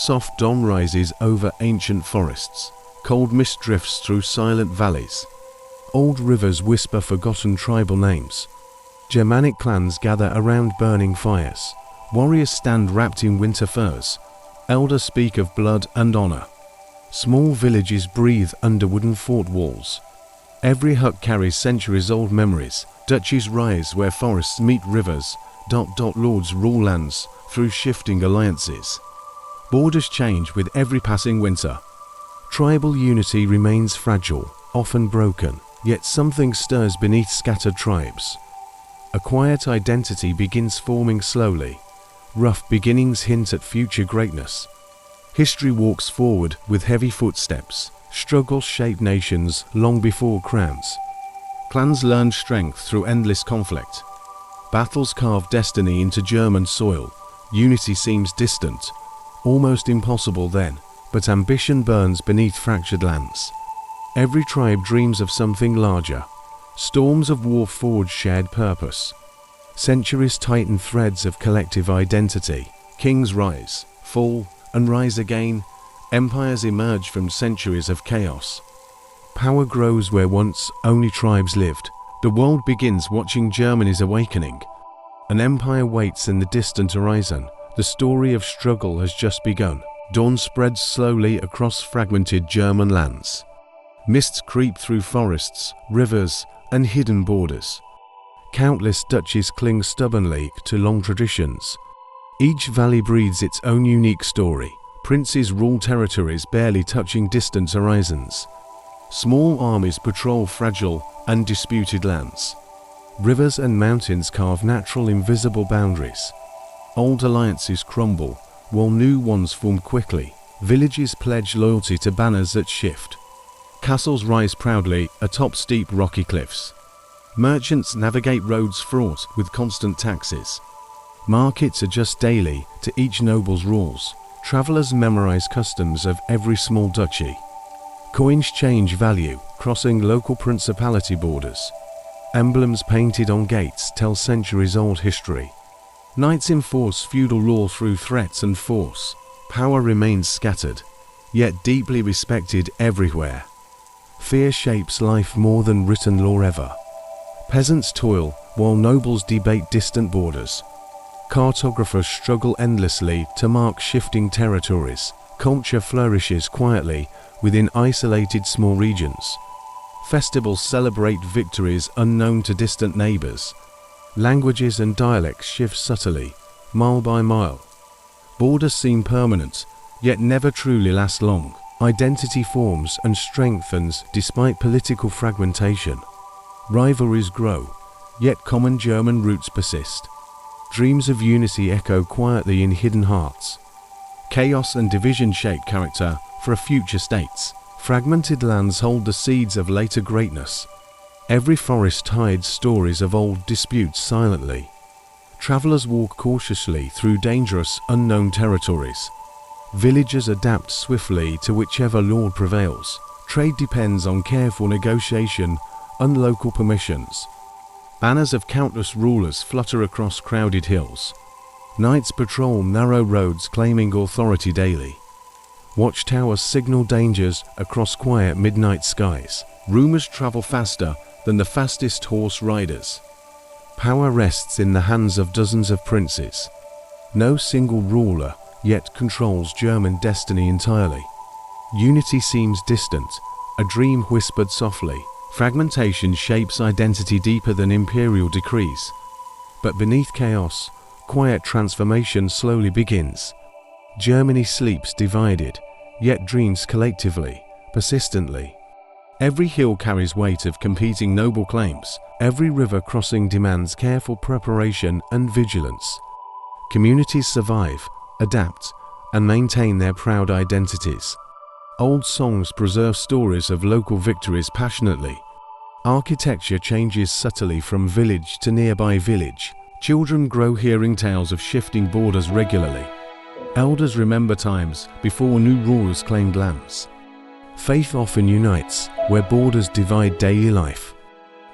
soft dawn rises over ancient forests. Cold mist drifts through silent valleys. Old rivers whisper forgotten tribal names. Germanic clans gather around burning fires. Warriors stand wrapped in winter furs. Elders speak of blood and honor. Small villages breathe under wooden fort walls. Every hut carries centuries-old memories. Duchies rise where forests meet rivers. Lords rule lands through shifting alliances. Borders change with every passing winter. Tribal unity remains fragile, often broken, yet something stirs beneath scattered tribes. A quiet identity begins forming slowly. Rough beginnings hint at future greatness. History walks forward with heavy footsteps. Struggles shape nations long before crowns. Clans learned strength through endless conflict. Battles carve destiny into German soil. Unity seems distant, almost impossible then, but ambition burns beneath fractured lands. Every tribe dreams of something larger. Storms of war forge shared purpose. Centuries tighten threads of collective identity. Kings rise, fall, and rise again. Empires emerge from centuries of chaos. Power grows where once only tribes lived. The world begins watching Germany's awakening. An empire waits in the distant horizon. The story of struggle has just begun. Dawn spreads slowly across fragmented German lands. Mists creep through forests, rivers, and hidden borders. Countless duchies cling stubbornly to long traditions. Each valley breathes its own unique story. Princes rule territories barely touching distant horizons. Small armies patrol fragile, undisputed lands. Rivers and mountains carve natural invisible boundaries. Old alliances crumble, while new ones form quickly. Villages pledge loyalty to banners that shift. Castles rise proudly atop steep rocky cliffs. Merchants navigate roads fraught with constant taxes. Markets adjust daily to each noble's rules. Travelers memorize customs of every small duchy. Coins change value, crossing local principality borders. Emblems painted on gates tell centuries-old history. Knights enforce feudal law through threats and force. Power remains scattered, yet deeply respected everywhere. Fear shapes life more than written law ever. Peasants toil while nobles debate distant borders. Cartographers struggle endlessly to mark shifting territories. Culture flourishes quietly within isolated small regions. Festivals celebrate victories unknown to distant neighbors. Languages and dialects shift subtly, mile by mile. Borders seem permanent, yet never truly last long. Identity forms and strengthens despite political fragmentation. Rivalries grow, yet common German roots persist. Dreams of unity echo quietly in hidden hearts. Chaos and division shape character for future states. Fragmented lands hold the seeds of later greatness. Every forest hides stories of old disputes silently. Travelers walk cautiously through dangerous, unknown territories. Villagers adapt swiftly to whichever lord prevails. Trade depends on careful negotiation and local permissions. Banners of countless rulers flutter across crowded hills. Knights patrol narrow roads claiming authority daily. Watchtowers signal dangers across quiet midnight skies. Rumors travel faster than the fastest horse riders. Power rests in the hands of dozens of princes. No single ruler yet controls German destiny entirely. Unity seems distant, a dream whispered softly. Fragmentation shapes identity deeper than imperial decrees. But beneath chaos, quiet transformation slowly begins. Germany sleeps divided, yet dreams collectively, persistently. Every hill carries weight of competing noble claims. Every river crossing demands careful preparation and vigilance. Communities survive, adapt, and maintain their proud identities. Old songs preserve stories of local victories passionately. Architecture changes subtly from village to nearby village. Children grow hearing tales of shifting borders regularly. Elders remember times before new rulers claimed lands. Faith often unites where borders divide daily life.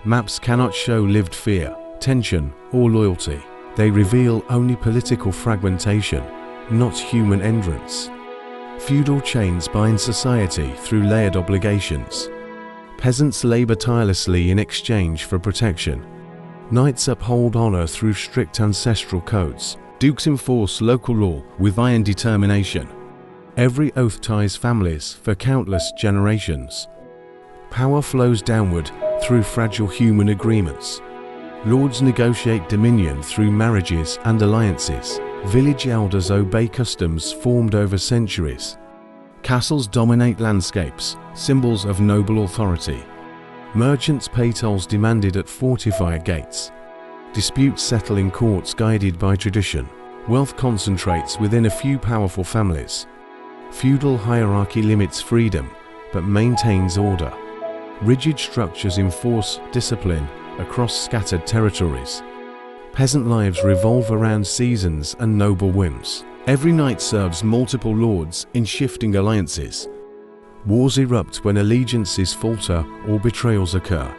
Maps cannot show lived fear, tension, or loyalty. They reveal only political fragmentation, not human endurance. Feudal chains bind society through layered obligations. Peasants labor tirelessly in exchange for protection. Knights uphold honor through strict ancestral codes. Dukes enforce local law with iron determination. Every oath ties families for countless generations. Power flows downward through fragile human agreements. Lords negotiate dominion through marriages and alliances. Village elders obey customs formed over centuries. Castles dominate landscapes, symbols of noble authority. Merchants pay tolls demanded at fortified gates. Disputes settle in courts guided by tradition. Wealth concentrates within a few powerful families. Feudal hierarchy limits freedom, but maintains order. Rigid structures enforce discipline across scattered territories. Peasant lives revolve around seasons and noble whims. Every knight serves multiple lords in shifting alliances. Wars erupt when allegiances falter or betrayals occur.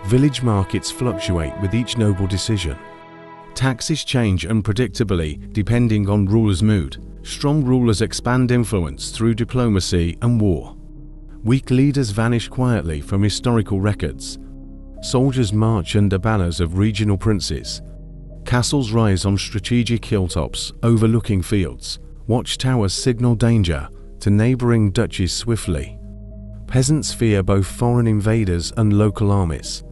Village markets fluctuate with each noble decision. Taxes change unpredictably depending on rulers' mood. Strong rulers expand influence through diplomacy and war. Weak leaders vanish quietly from historical records. Soldiers march under banners of regional princes. Castles rise on strategic hilltops overlooking fields. Watchtowers signal danger to neighboring duchies swiftly. Peasants fear both foreign invaders and local armies.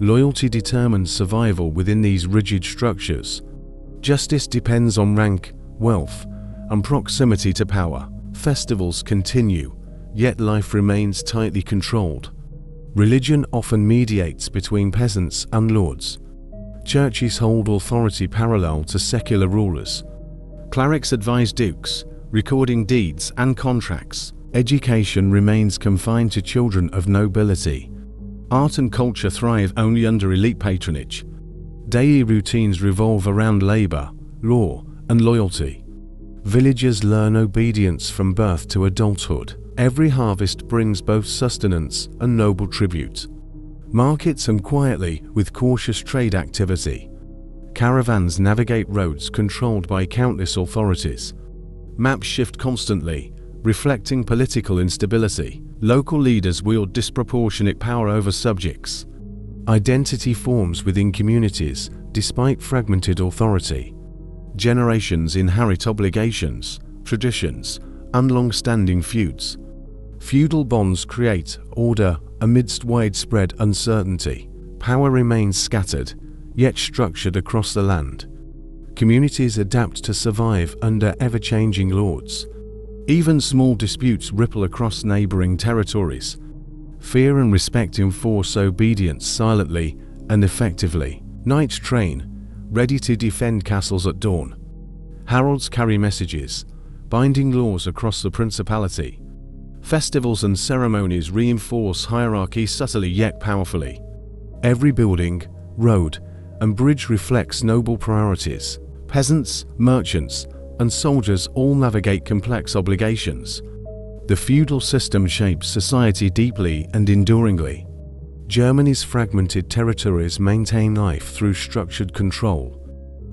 Loyalty determines survival within these rigid structures. Justice depends on rank, wealth, and proximity to power. Festivals continue, yet life remains tightly controlled. Religion often mediates between peasants and lords. Churches hold authority parallel to secular rulers. Clerics advise dukes, recording deeds and contracts. Education remains confined to children of nobility. Art and culture thrive only under elite patronage. Daily routines revolve around labor, law, and loyalty. Villagers learn obedience from birth to adulthood. Every harvest brings both sustenance and noble tribute. Markets hum quietly with cautious trade activity. Caravans navigate roads controlled by countless authorities. Maps shift constantly, reflecting political instability. Local leaders wield disproportionate power over subjects. Identity forms within communities despite fragmented authority. Generations inherit obligations, traditions, and long-standing feuds. Feudal bonds create order amidst widespread uncertainty. Power remains scattered, yet structured across the land. Communities adapt to survive under ever-changing lords. Even small disputes ripple across neighboring territories. Fear and respect enforce obedience silently and effectively. Knights train, ready to defend castles at dawn. Heralds carry messages, binding laws across the principality. Festivals and ceremonies reinforce hierarchy subtly yet powerfully. Every building, road, and bridge reflects noble priorities. Peasants, merchants, and soldiers all navigate complex obligations. The feudal system shapes society deeply and enduringly. Germany's fragmented territories maintain life through structured control.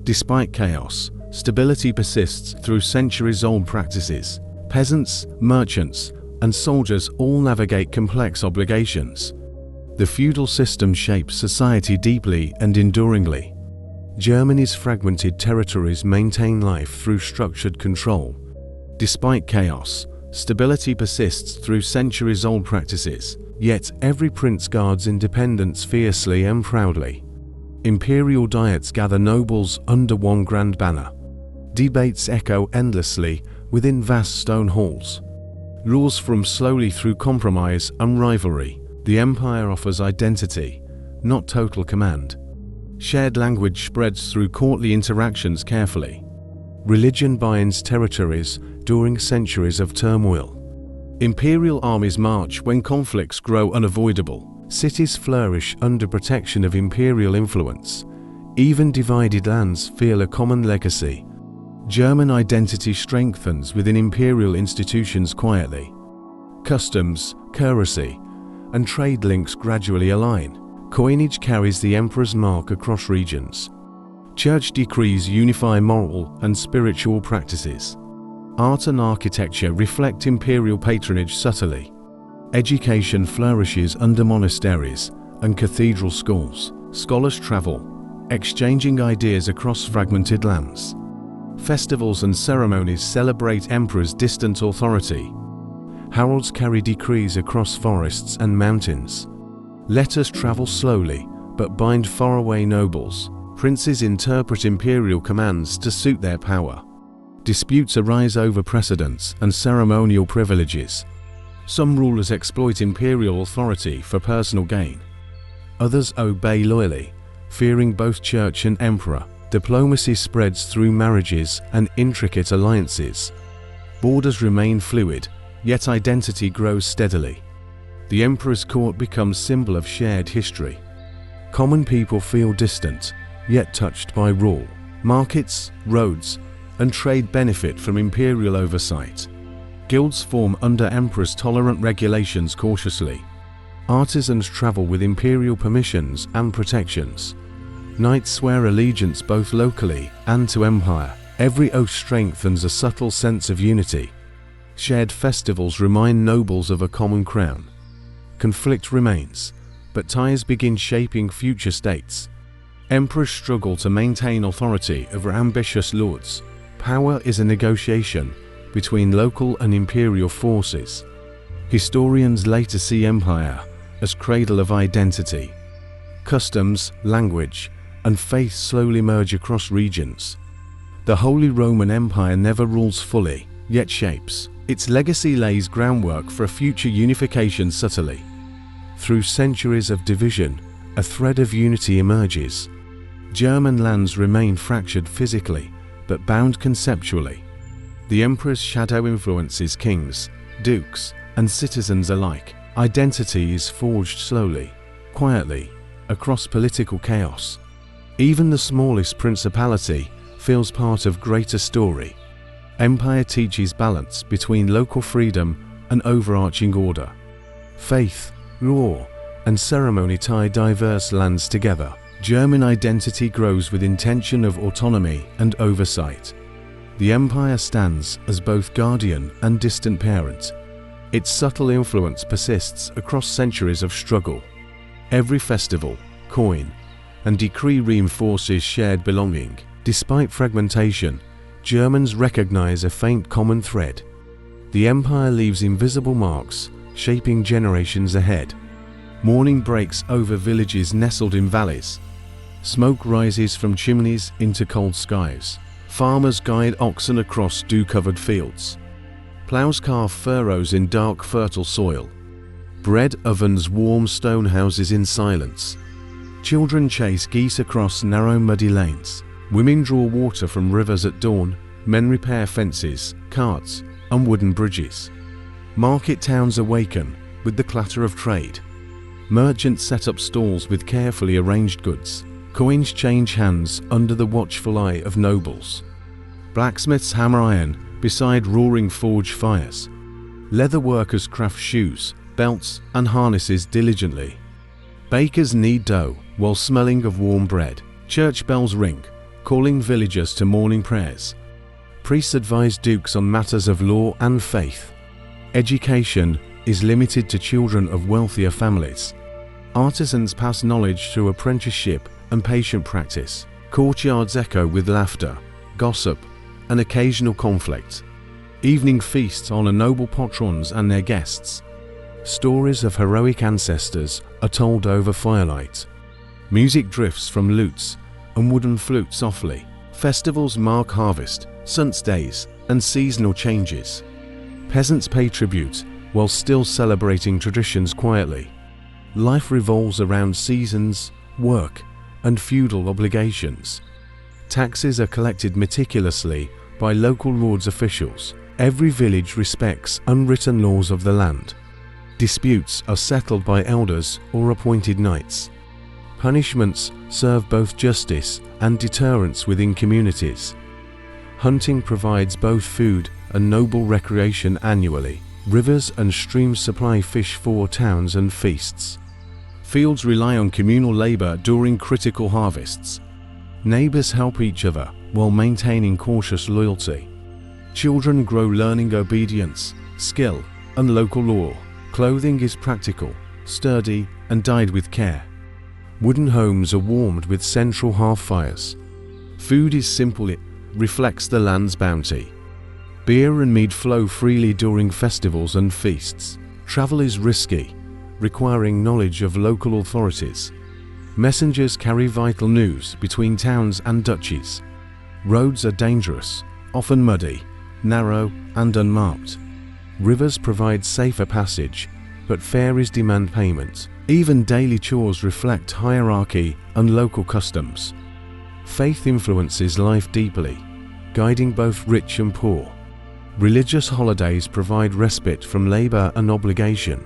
Despite chaos, stability persists through centuries-old practices. Peasants, merchants, and soldiers all navigate complex obligations. The feudal system shapes society deeply and enduringly. Germany's fragmented territories maintain life through structured control. Despite chaos, stability persists through centuries-old practices, yet every prince guards independence fiercely and proudly. Imperial diets gather nobles under one grand banner. Debates echo endlessly within vast stone halls. Laws form slowly through compromise and rivalry. The empire offers identity, not total command. Shared language spreads through courtly interactions carefully. Religion binds territories during centuries of turmoil. Imperial armies march when conflicts grow unavoidable. Cities flourish under protection of imperial influence. Even divided lands feel a common legacy. German identity strengthens within imperial institutions quietly. Customs, currency, and trade links gradually align. Coinage carries the emperor's mark across regions. Church decrees unify moral and spiritual practices. Art and architecture reflect imperial patronage subtly. Education flourishes under monasteries and cathedral schools. Scholars travel, exchanging ideas across fragmented lands. Festivals and ceremonies celebrate emperors' distant authority. Heralds carry decrees across forests and mountains. Letters travel slowly, but bind faraway nobles. Princes interpret imperial commands to suit their power. Disputes arise over precedence and ceremonial privileges. Some rulers exploit imperial authority for personal gain. Others obey loyally, fearing both church and emperor. Diplomacy spreads through marriages and intricate alliances. Borders remain fluid, yet identity grows steadily. The emperor's court becomes symbol of shared history. Common people feel distant, yet touched by rule. Markets, roads, and trade benefit from imperial oversight. Guilds form under emperors' tolerant regulations cautiously. Artisans travel with imperial permissions and protections. Knights swear allegiance both locally and to empire. Every oath strengthens a subtle sense of unity. Shared festivals remind nobles of a common crown. Conflict remains, but ties begin shaping future states. Emperors struggle to maintain authority over ambitious lords. Power is a negotiation between local and imperial forces. Historians later see empire as cradle of identity. Customs, language, and faith slowly merge across regions. The Holy Roman Empire never rules fully, yet shapes. Its legacy lays groundwork for a future unification subtly. Through centuries of division, a thread of unity emerges. German lands remain fractured physically, but bound conceptually. The emperor's shadow influences kings, dukes, and citizens alike. Identity is forged slowly, quietly, across political chaos. Even the smallest principality feels part of greater story. Empire teaches balance between local freedom and overarching order. Faith, law, and ceremony tie diverse lands together. German identity grows with intention of autonomy and oversight. The empire stands as both guardian and distant parent. Its subtle influence persists across centuries of struggle. Every festival, coin, and decree reinforces shared belonging. Despite fragmentation, Germans recognize a faint common thread. The empire leaves invisible marks, shaping generations ahead. Morning breaks over villages nestled in valleys. Smoke rises from chimneys into cold skies. Farmers guide oxen across dew-covered fields. Plows carve furrows in dark, fertile soil. Bread ovens warm stone houses in silence. Children chase geese across narrow, muddy lanes. Women draw water from rivers at dawn. Men repair fences, carts, and wooden bridges. Market towns awaken with the clatter of trade. Merchants set up stalls with carefully arranged goods. Coins change hands under the watchful eye of nobles. Blacksmiths hammer iron beside roaring forge fires. Leather workers craft shoes, belts, and harnesses diligently. Bakers knead dough while smelling of warm bread. Church bells ring, calling villagers to morning prayers. Priests advise dukes on matters of law and faith. Education is limited to children of wealthier families. Artisans pass knowledge through apprenticeship and patient practice. Courtyards echo with laughter, gossip, and occasional conflict. Evening feasts honor noble patrons and their guests. Stories of heroic ancestors are told over firelight. Music drifts from lutes and wooden flutes softly. Festivals mark harvest, sun's days, and seasonal changes. Peasants pay tribute while still celebrating traditions quietly. Life revolves around seasons, work, and feudal obligations. Taxes are collected meticulously by local lords' officials. Every village respects unwritten laws of the land. Disputes are settled by elders or appointed knights. Punishments serve both justice and deterrence within communities. Hunting provides both food and noble recreation annually. Rivers and streams supply fish for towns and feasts. Fields rely on communal labor during critical harvests. Neighbors help each other while maintaining cautious loyalty. Children grow learning obedience, skill, and local law. Clothing is practical, sturdy, and dyed with care. Wooden homes are warmed with central hearth fires. Food is simple, it reflects the land's bounty. Beer and mead flow freely during festivals and feasts. Travel is risky, requiring knowledge of local authorities. Messengers carry vital news between towns and duchies. Roads are dangerous, often muddy, narrow, and unmarked. Rivers provide safer passage, but ferries demand payment. Even daily chores reflect hierarchy and local customs. Faith influences life deeply, guiding both rich and poor. Religious holidays provide respite from labor and obligation.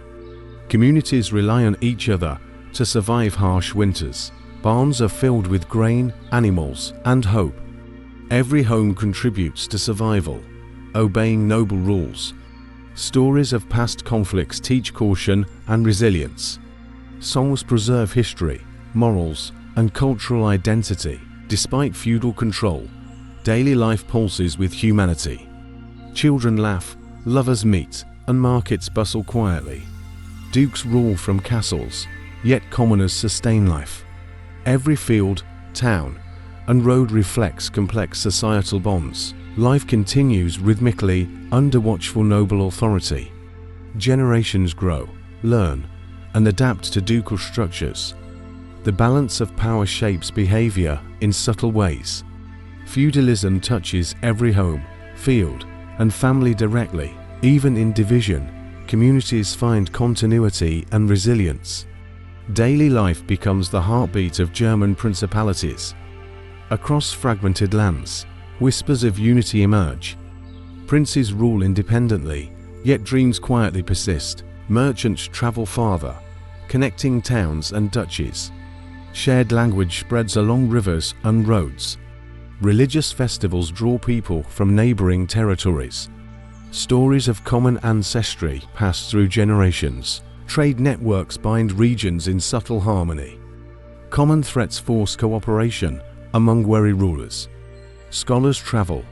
Communities rely on each other to survive harsh winters. Barns are filled with grain, animals, and hope. Every home contributes to survival, obeying noble rules. Stories of past conflicts teach caution and resilience. Songs preserve history, morals, and cultural identity. Despite feudal control, daily life pulses with humanity. Children laugh, lovers meet, and markets bustle quietly. Dukes rule from castles, yet commoners sustain life. Every field, town, and road reflects complex societal bonds. Life continues rhythmically under watchful noble authority. Generations grow, learn, and adapt to ducal structures. The balance of power shapes behavior in subtle ways. Feudalism touches every home, field, and family directly. Even in division, communities find continuity and resilience. Daily life becomes the heartbeat of German principalities. Across fragmented lands, whispers of unity emerge. Princes rule independently, yet dreams quietly persist. Merchants travel farther, connecting towns and duchies. Shared language spreads along rivers and roads. Religious festivals draw people from neighboring territories. Stories of common ancestry pass through generations. Trade networks bind regions in subtle harmony. Common threats force cooperation among wary rulers. Scholars travel,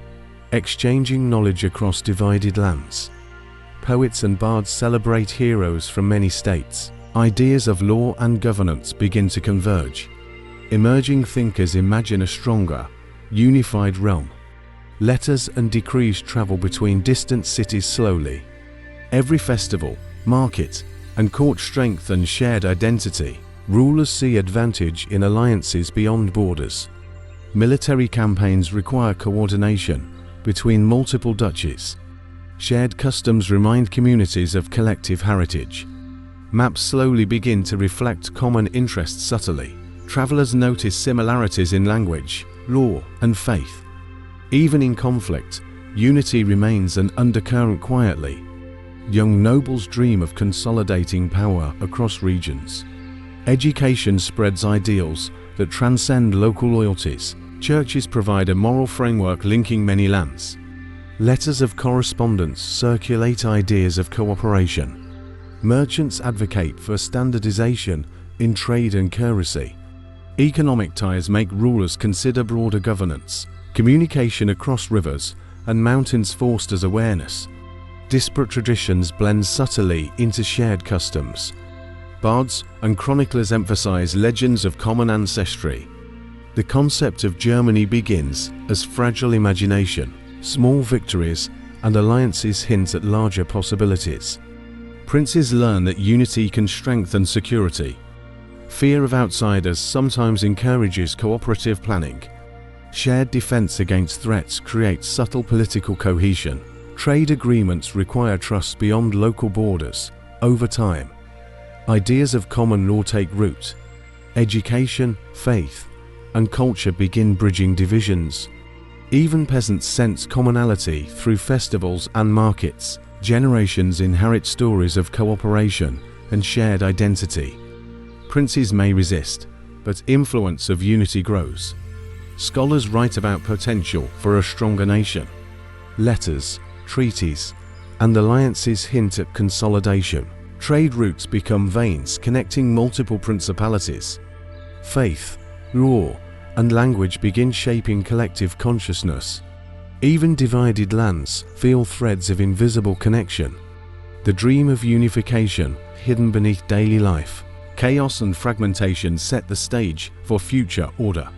exchanging knowledge across divided lands. Poets and bards celebrate heroes from many states. Ideas of law and governance begin to converge. Emerging thinkers imagine a stronger, unified realm. Letters and decrees travel between distant cities slowly. Every festival, market, and court strengthen shared identity. Rulers see advantage in alliances beyond borders. Military campaigns require coordination between multiple duchies. Shared customs remind communities of collective heritage. Maps slowly begin to reflect common interests subtly. Travelers notice similarities in language, law, and faith. Even in conflict, unity remains an undercurrent quietly. Young nobles dream of consolidating power across regions. Education spreads ideals that transcend local loyalties. Churches provide a moral framework linking many lands. Letters of correspondence circulate ideas of cooperation. Merchants advocate for standardization in trade and currency. Economic ties make rulers consider broader governance. Communication across rivers and mountains fosters awareness. Disparate traditions blend subtly into shared customs. Bards and chroniclers emphasize legends of common ancestry. The concept of Germany begins as fragile imagination. Small victories and alliances hint at larger possibilities. Princes learn that unity can strengthen security. Fear of outsiders sometimes encourages cooperative planning. Shared defense against threats creates subtle political cohesion. Trade agreements require trust beyond local borders. Over time, ideas of common law take root. Education, faith, and culture begin bridging divisions. Even peasants sense commonality through festivals and markets. Generations inherit stories of cooperation and shared identity. Princes may resist, but influence of unity grows. Scholars write about potential for a stronger nation. Letters, treaties, and alliances hint at consolidation. Trade routes become veins connecting multiple principalities. Faith, law, and language begin shaping collective consciousness. Even divided lands feel threads of invisible connection. The dream of unification hidden beneath daily life. Chaos and fragmentation set the stage for future order.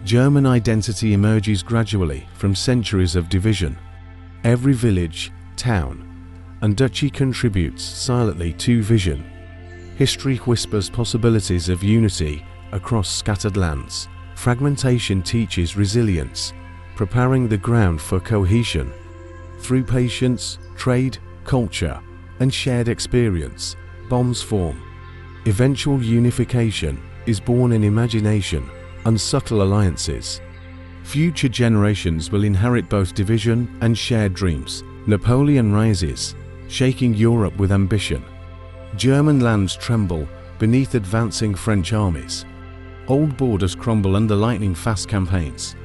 German identity emerges gradually from centuries of division. Every village, town, and duchy contributes silently to vision. History whispers possibilities of unity across scattered lands. Fragmentation teaches resilience, preparing the ground for cohesion. Through patience, trade, culture, and shared experience, bonds form. Eventual unification is born in imagination and subtle alliances. Future generations will inherit both division and shared dreams. Napoleon rises, shaking Europe with ambition. German lands tremble beneath advancing French armies. Old borders crumble under lightning-fast campaigns.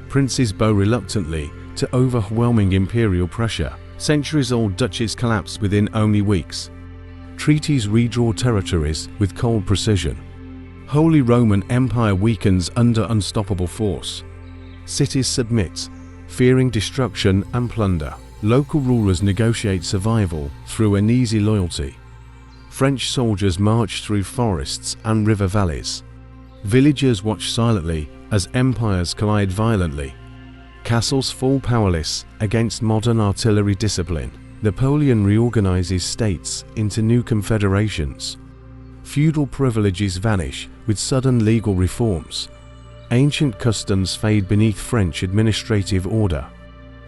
Princes bow reluctantly to overwhelming imperial pressure. Centuries-old duchies collapse within only weeks. Treaties redraw territories with cold precision. Holy Roman Empire weakens under unstoppable force. Cities submit, fearing destruction and plunder. Local rulers negotiate survival through uneasy loyalty. French soldiers march through forests and river valleys. Villagers watch silently as empires collide violently. Castles fall powerless against modern artillery discipline. Napoleon reorganizes states into new confederations. Feudal privileges vanish with sudden legal reforms. Ancient customs fade beneath French administrative order.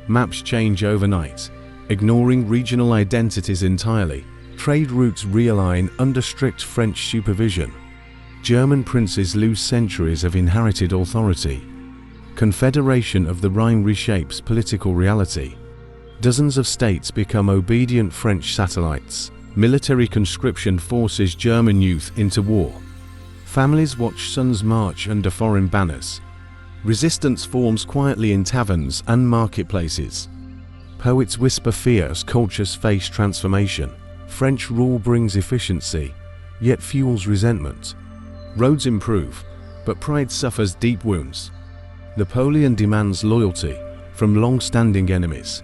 Maps change overnight, ignoring regional identities entirely. Trade routes realign under strict French supervision. German princes lose centuries of inherited authority. Confederation of the Rhine reshapes political reality. Dozens of states become obedient French satellites. Military conscription forces German youth into war. Families watch sons march under foreign banners. Resistance forms quietly in taverns and marketplaces. Poets whisper fear as cultures face transformation. French rule brings efficiency, yet fuels resentment. Roads improve, but pride suffers deep wounds. Napoleon demands loyalty from long-standing enemies.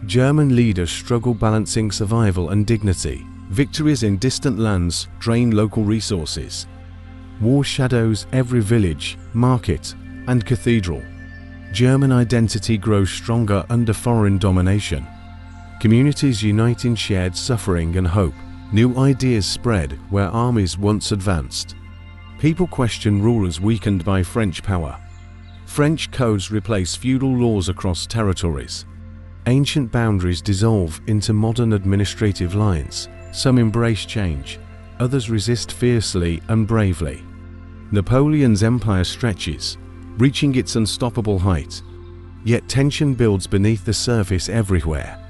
German leaders struggle balancing survival and dignity. Victories in distant lands drain local resources. War shadows every village, market, and cathedral. German identity grows stronger under foreign domination. Communities unite in shared suffering and hope. New ideas spread where armies once advanced. People question rulers weakened by French power. French codes replace feudal laws across territories. Ancient boundaries dissolve into modern administrative lines. Some embrace change, others resist fiercely and bravely. Napoleon's empire stretches, reaching its unstoppable height. Yet tension builds beneath the surface everywhere.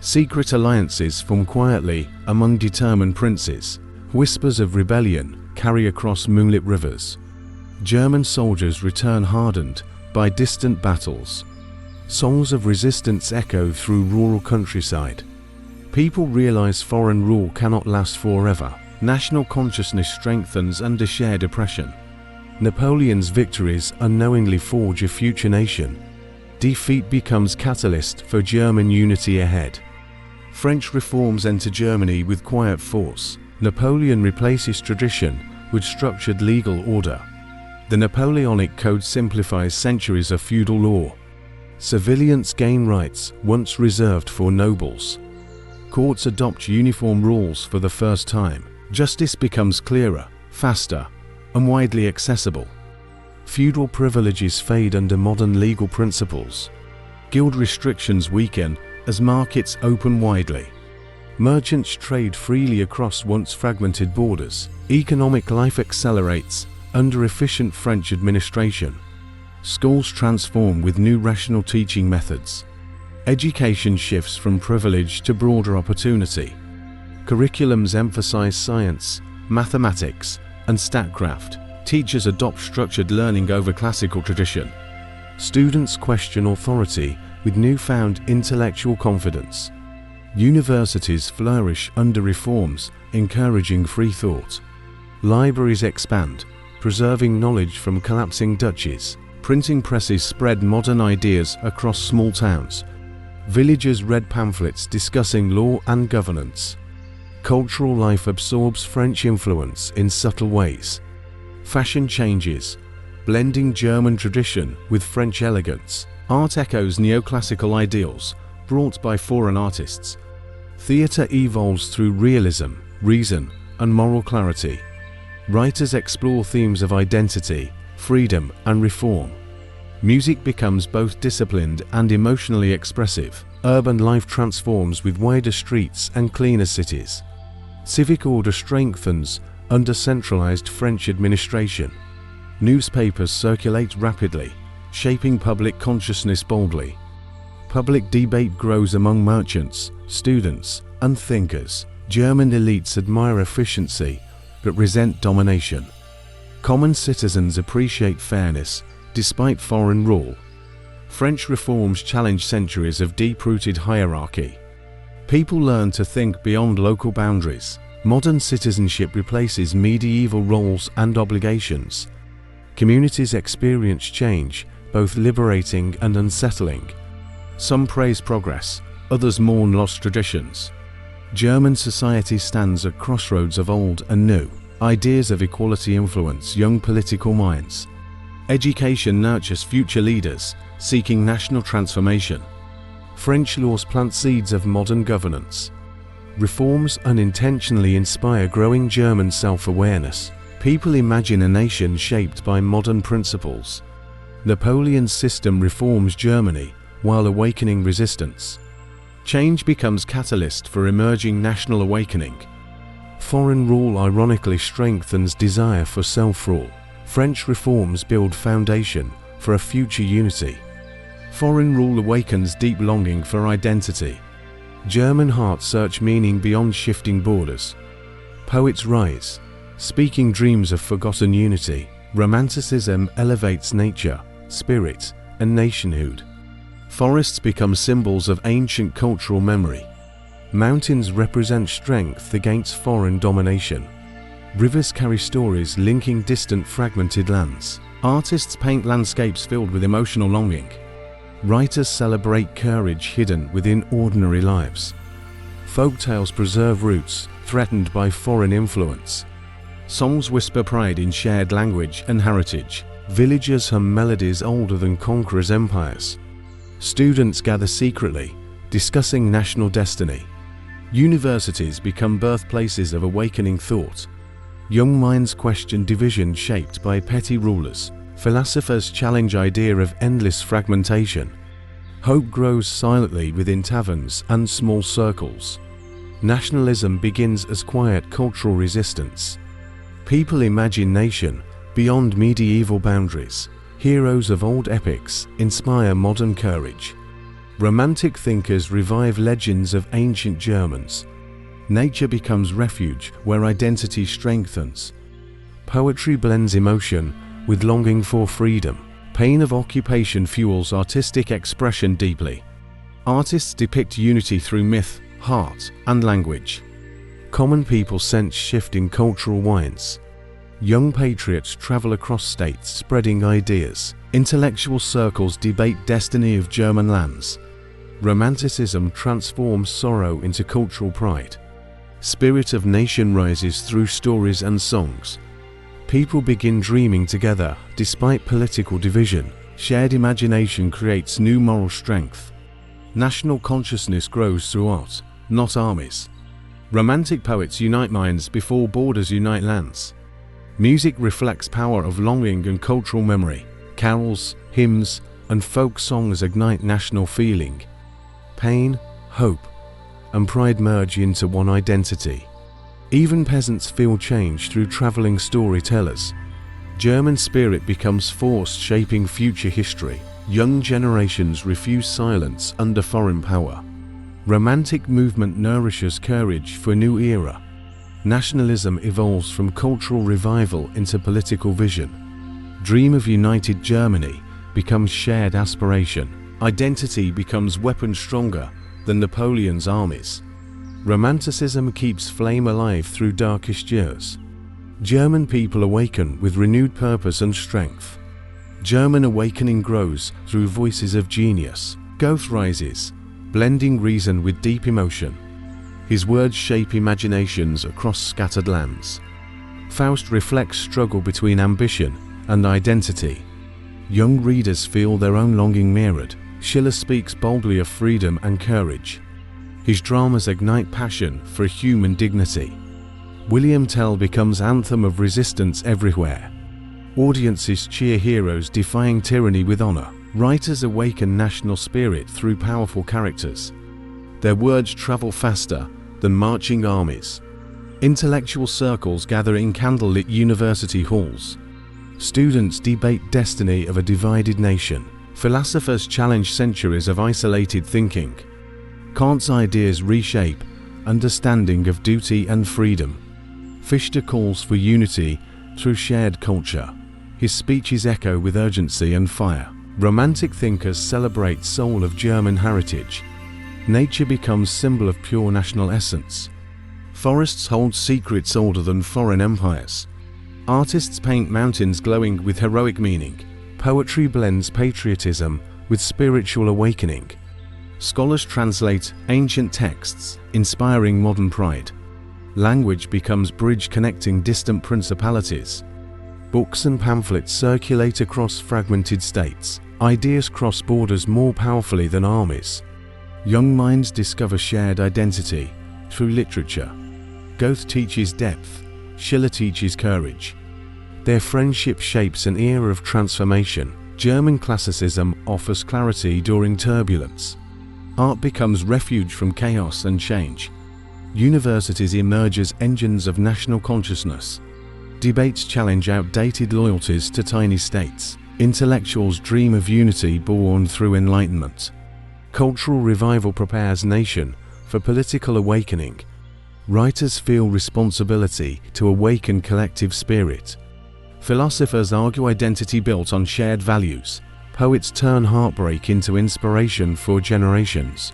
Secret alliances form quietly among determined princes. Whispers of rebellion carry across moonlit rivers. German soldiers return hardened by distant battles. Songs of resistance echo through rural countryside. People realize foreign rule cannot last forever. National consciousness strengthens under shared oppression. Napoleon's victories unknowingly forge a future nation. Defeat becomes catalyst for German unity ahead. French reforms enter Germany with quiet force. Napoleon replaces tradition with structured legal order. The Napoleonic Code simplifies centuries of feudal law. Civilians gain rights once reserved for nobles. Courts adopt uniform rules for the first time. Justice becomes clearer, faster, and widely accessible. Feudal privileges fade under modern legal principles. Guild restrictions weaken as markets open widely. Merchants trade freely across once fragmented borders. Economic life accelerates under efficient French administration. Schools transform with new rational teaching methods. Education shifts from privilege to broader opportunity. Curriculums emphasize science, mathematics, and statcraft. Teachers adopt structured learning over classical tradition. Students question authority with newfound intellectual confidence. Universities flourish under reforms, encouraging free thought. Libraries expand, preserving knowledge from collapsing duchies. Printing presses spread modern ideas across small towns. Villagers read pamphlets discussing law and governance. Cultural life absorbs French influence in subtle ways. Fashion changes, blending German tradition with French elegance. Art echoes neoclassical ideals brought by foreign artists. Theatre evolves through realism, reason, and moral clarity. Writers explore themes of identity, freedom, and reform. Music becomes both disciplined and emotionally expressive. Urban life transforms with wider streets and cleaner cities. Civic order strengthens under centralized French administration. Newspapers circulate rapidly, shaping public consciousness boldly. Public debate grows among merchants, students, and thinkers. German elites admire efficiency but resent domination. Common citizens appreciate fairness despite foreign rule. French reforms challenge centuries of deep-rooted hierarchy. People learn to think beyond local boundaries. Modern citizenship replaces medieval roles and obligations. Communities experience change, both liberating and unsettling. Some praise progress, others mourn lost traditions. German society stands at crossroads of old and new. Ideas of equality influence young political minds. Education nurtures future leaders seeking national transformation. French laws plant seeds of modern governance. Reforms unintentionally inspire growing German self-awareness. People imagine a nation shaped by modern principles. Napoleon's system reforms Germany while awakening resistance. Change becomes catalyst for emerging national awakening. Foreign rule ironically strengthens desire for self-rule. French reforms build foundation for a future unity. Foreign rule awakens deep longing for identity. German hearts search meaning beyond shifting borders. Poets rise, speaking dreams of forgotten unity. Romanticism elevates nature, spirit, and nationhood. Forests become symbols of ancient cultural memory. Mountains represent strength against foreign domination. Rivers carry stories linking distant fragmented lands. Artists paint landscapes filled with emotional longing. Writers celebrate courage hidden within ordinary lives. Folk tales preserve roots threatened by foreign influence. Songs whisper pride in shared language and heritage. Villagers hum melodies older than conquerors' empires. Students gather secretly, discussing national destiny. Universities become birthplaces of awakening thought. Young minds question division shaped by petty rulers. Philosophers challenge idea of endless fragmentation. Hope grows silently within taverns and small circles. Nationalism begins as quiet cultural resistance. People imagine nation beyond medieval boundaries. Heroes of old epics inspire modern courage. Romantic thinkers revive legends of ancient Germans. Nature becomes refuge where identity strengthens. Poetry blends emotion with longing for freedom. Pain of occupation fuels artistic expression deeply. Artists depict unity through myth, art, and language. Common people sense shifting cultural winds. Young patriots travel across states spreading ideas. Intellectual circles debate destiny of German lands. Romanticism transforms sorrow into cultural pride. Spirit of nation rises through stories and songs. People begin dreaming together despite political division. Shared imagination creates new moral strength. National consciousness grows through art, not armies. Romantic poets unite minds before borders unite lands. Music reflects power of longing and cultural memory. Carols, hymns, and folk songs ignite national feeling. Pain, hope, and pride merge into one identity. Even peasants feel change through traveling storytellers. German spirit becomes force shaping future history. Young generations refuse silence under foreign power. Romantic movement nourishes courage for new era. Nationalism evolves from cultural revival into political vision. Dream of united Germany becomes shared aspiration. Identity becomes weapon stronger than Napoleon's armies. Romanticism keeps flame alive through darkest years. German people awaken with renewed purpose and strength. German awakening grows through voices of genius. Goethe rises, blending reason with deep emotion. His words shape imaginations across scattered lands. Faust reflects struggle between ambition and identity. Young readers feel their own longing mirrored. Schiller speaks boldly of freedom and courage. His dramas ignite passion for human dignity. William Tell becomes anthem of resistance everywhere. Audiences cheer heroes defying tyranny with honor. Writers awaken national spirit through powerful characters. Their words travel faster than marching armies. Intellectual circles gather in candlelit university halls. Students debate destiny of a divided nation. Philosophers challenge centuries of isolated thinking. Kant's ideas reshape understanding of duty and freedom. Fichte calls for unity through shared culture. His speeches echo with urgency and fire. Romantic thinkers celebrate soul of German heritage. Nature becomes symbol of pure national essence. Forests hold secrets older than foreign empires. Artists paint mountains glowing with heroic meaning. Poetry blends patriotism with spiritual awakening. Scholars translate ancient texts, inspiring modern pride. Language becomes bridge connecting distant principalities. Books and pamphlets circulate across fragmented states. Ideas cross borders more powerfully than armies. Young minds discover shared identity through literature. Goethe teaches depth, Schiller teaches courage. Their friendship shapes an era of transformation. German classicism offers clarity during turbulence. Art becomes refuge from chaos and change. Universities emerge as engines of national consciousness. Debates challenge outdated loyalties to tiny states. Intellectuals dream of unity born through enlightenment. Cultural revival prepares nation for political awakening. Writers feel responsibility to awaken collective spirit. Philosophers argue identity built on shared values. Poets turn heartbreak into inspiration for generations.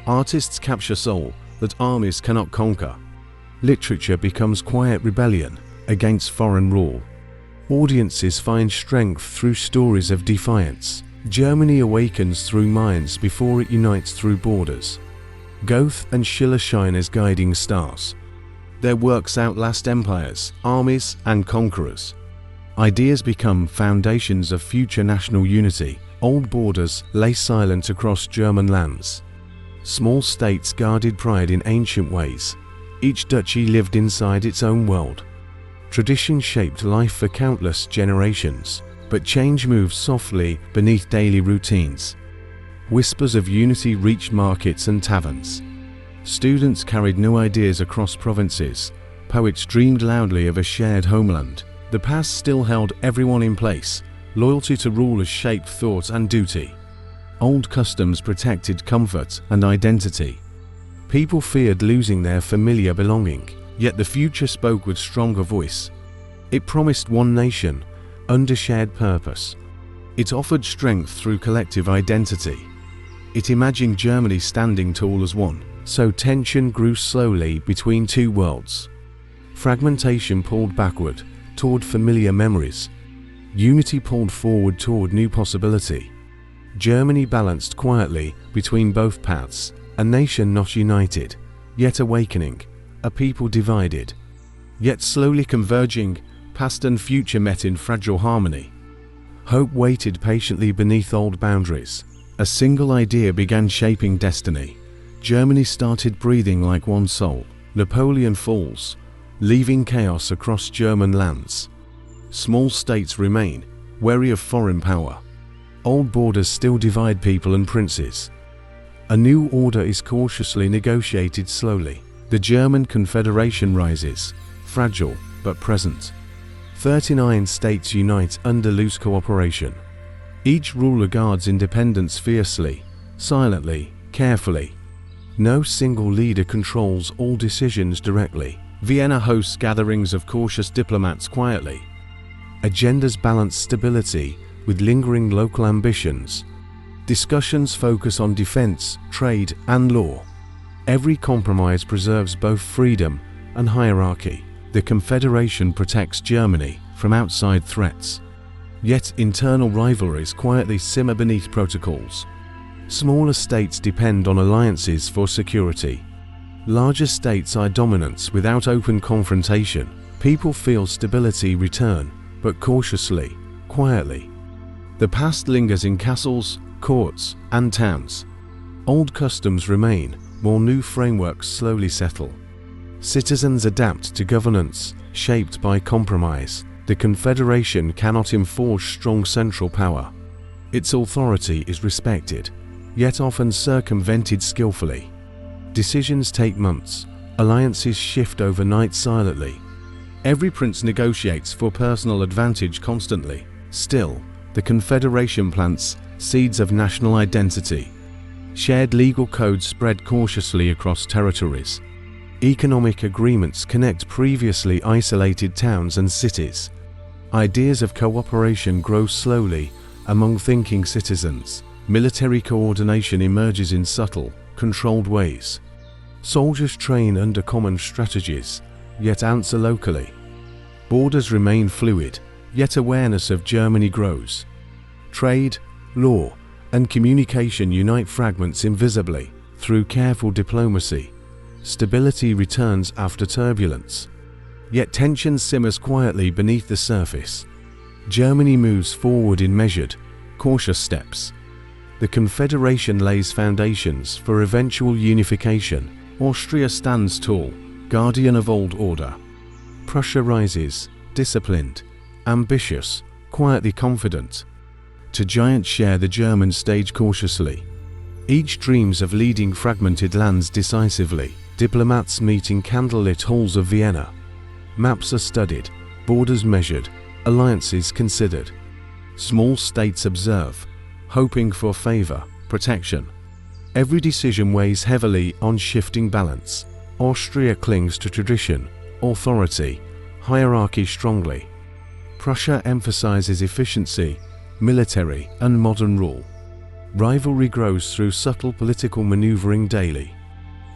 Artists capture soul that armies cannot conquer. Literature becomes quiet rebellion against foreign rule. Audiences find strength through stories of defiance. Germany awakens through minds before it unites through borders. Goethe and Schiller shine as guiding stars. Their works outlast empires, armies, and conquerors. Ideas become foundations of future national unity. Old borders lay silent across German lands. Small states guarded pride in ancient ways. Each duchy lived inside its own world. Tradition shaped life for countless generations, but change moves softly beneath daily routines. Whispers of unity reached markets and taverns. Students carried new ideas across provinces. Poets dreamed loudly of a shared homeland. The past still held everyone in place. Loyalty to rulers shaped thought and duty. Old customs protected comfort and identity. People feared losing their familiar belonging, yet the future spoke with stronger voice. It promised one nation, under shared purpose. It offered strength through collective identity. It imagined Germany standing tall as one, so tension grew slowly between two worlds. Fragmentation pulled backward, toward familiar memories. Unity pulled forward toward new possibility. Germany balanced quietly between both paths, a nation not united, yet awakening, a people divided, yet slowly converging. Past and future met in fragile harmony. Hope waited patiently beneath old boundaries. A single idea began shaping destiny. Germany started breathing like one soul. Napoleon falls, leaving chaos across German lands. Small states remain, wary of foreign power. Old borders still divide people and princes. A new order is cautiously negotiated slowly. The German Confederation rises, fragile but present. 39 states unite under loose cooperation. Each ruler guards independence fiercely, silently, carefully. No single leader controls all decisions directly. Vienna hosts gatherings of cautious diplomats quietly. Agendas balance stability with lingering local ambitions. Discussions focus on defense, trade, and law. Every compromise preserves both freedom and hierarchy. The Confederation protects Germany from outside threats. Yet internal rivalries quietly simmer beneath protocols. Smaller states depend on alliances for security. Larger states are dominance without open confrontation. People feel stability return, but cautiously, quietly. The past lingers in castles, courts, and towns. Old customs remain, while new frameworks slowly settle. Citizens adapt to governance, shaped by compromise. The Confederation cannot enforce strong central power. Its authority is respected, yet often circumvented skillfully. Decisions take months, alliances shift overnight silently. Every prince negotiates for personal advantage constantly. Still, the Confederation plants seeds of national identity. Shared legal codes spread cautiously across territories. Economic agreements connect previously isolated towns and cities. Ideas of cooperation grow slowly among thinking citizens. Military coordination emerges in subtle, controlled ways. Soldiers train under common strategies, yet answer locally. Borders remain fluid, yet awareness of Germany grows. Trade, law, and communication unite fragments invisibly. Through careful diplomacy, stability returns after turbulence. Yet tension simmers quietly beneath the surface. Germany moves forward in measured, cautious steps. The Confederation lays foundations for eventual unification. Austria stands tall, guardian of old order. Prussia rises, disciplined, ambitious, quietly confident. To giants share the German stage cautiously. Each dreams of leading fragmented lands decisively. Diplomats meet in candlelit halls of Vienna. Maps are studied, borders measured, alliances considered. Small states observe, hoping for favor, protection. Every decision weighs heavily on shifting balance. Austria clings to tradition, authority, hierarchy strongly. Prussia emphasizes efficiency, military, and modern rule. Rivalry grows through subtle political maneuvering daily.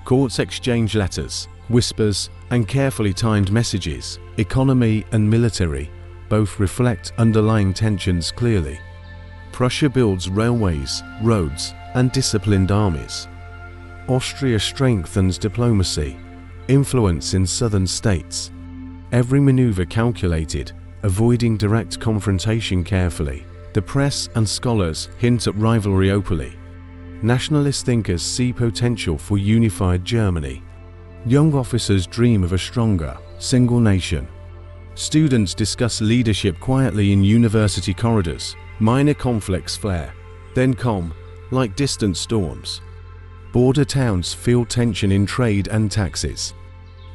Courts exchange letters, whispers, and carefully timed messages. Economy and military both reflect underlying tensions clearly. Prussia builds railways, roads, and disciplined armies. Austria strengthens diplomacy, influence in southern states. Every maneuver calculated, avoiding direct confrontation carefully. The press and scholars hint at rivalry openly. Nationalist thinkers see potential for unified Germany. Young officers dream of a stronger, single nation. Students discuss leadership quietly in university corridors. Minor conflicts flare, then calm, like distant storms. Border towns feel tension in trade and taxes.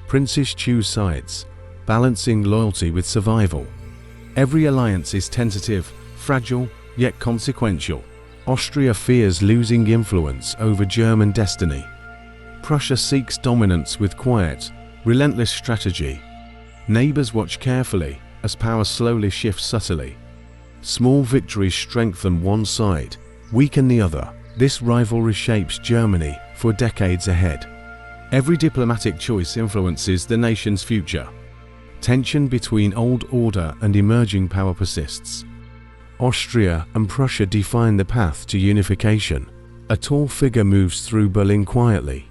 Princes choose sides, balancing loyalty with survival. Every alliance is tentative, fragile, yet consequential. Austria fears losing influence over German destiny. Prussia seeks dominance with quiet, relentless strategy. Neighbors watch carefully as power slowly shifts subtly. Small victories strengthen one side, weaken the other. This rivalry shapes Germany for decades ahead. Every diplomatic choice influences the nation's future. Tension between old order and emerging power persists. Austria and Prussia define the path to unification. A tall figure moves through Berlin quietly.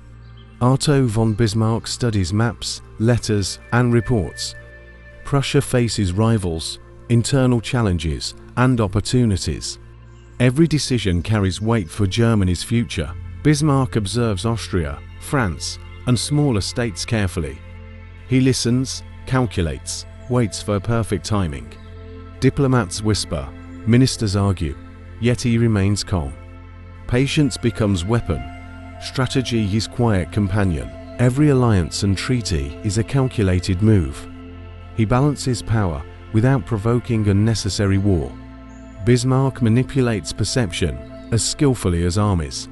Otto von Bismarck studies maps, letters, and reports. Prussia faces rivals, internal challenges, and opportunities. Every decision carries weight for Germany's future. Bismarck observes Austria, France, and smaller states carefully. He listens, calculates, waits for perfect timing. Diplomats whisper, ministers argue, yet he remains calm. Patience becomes weapon, strategy his quiet companion. Every alliance and treaty is a calculated move. He balances power without provoking unnecessary war. Bismarck manipulates perception as skillfully as armies.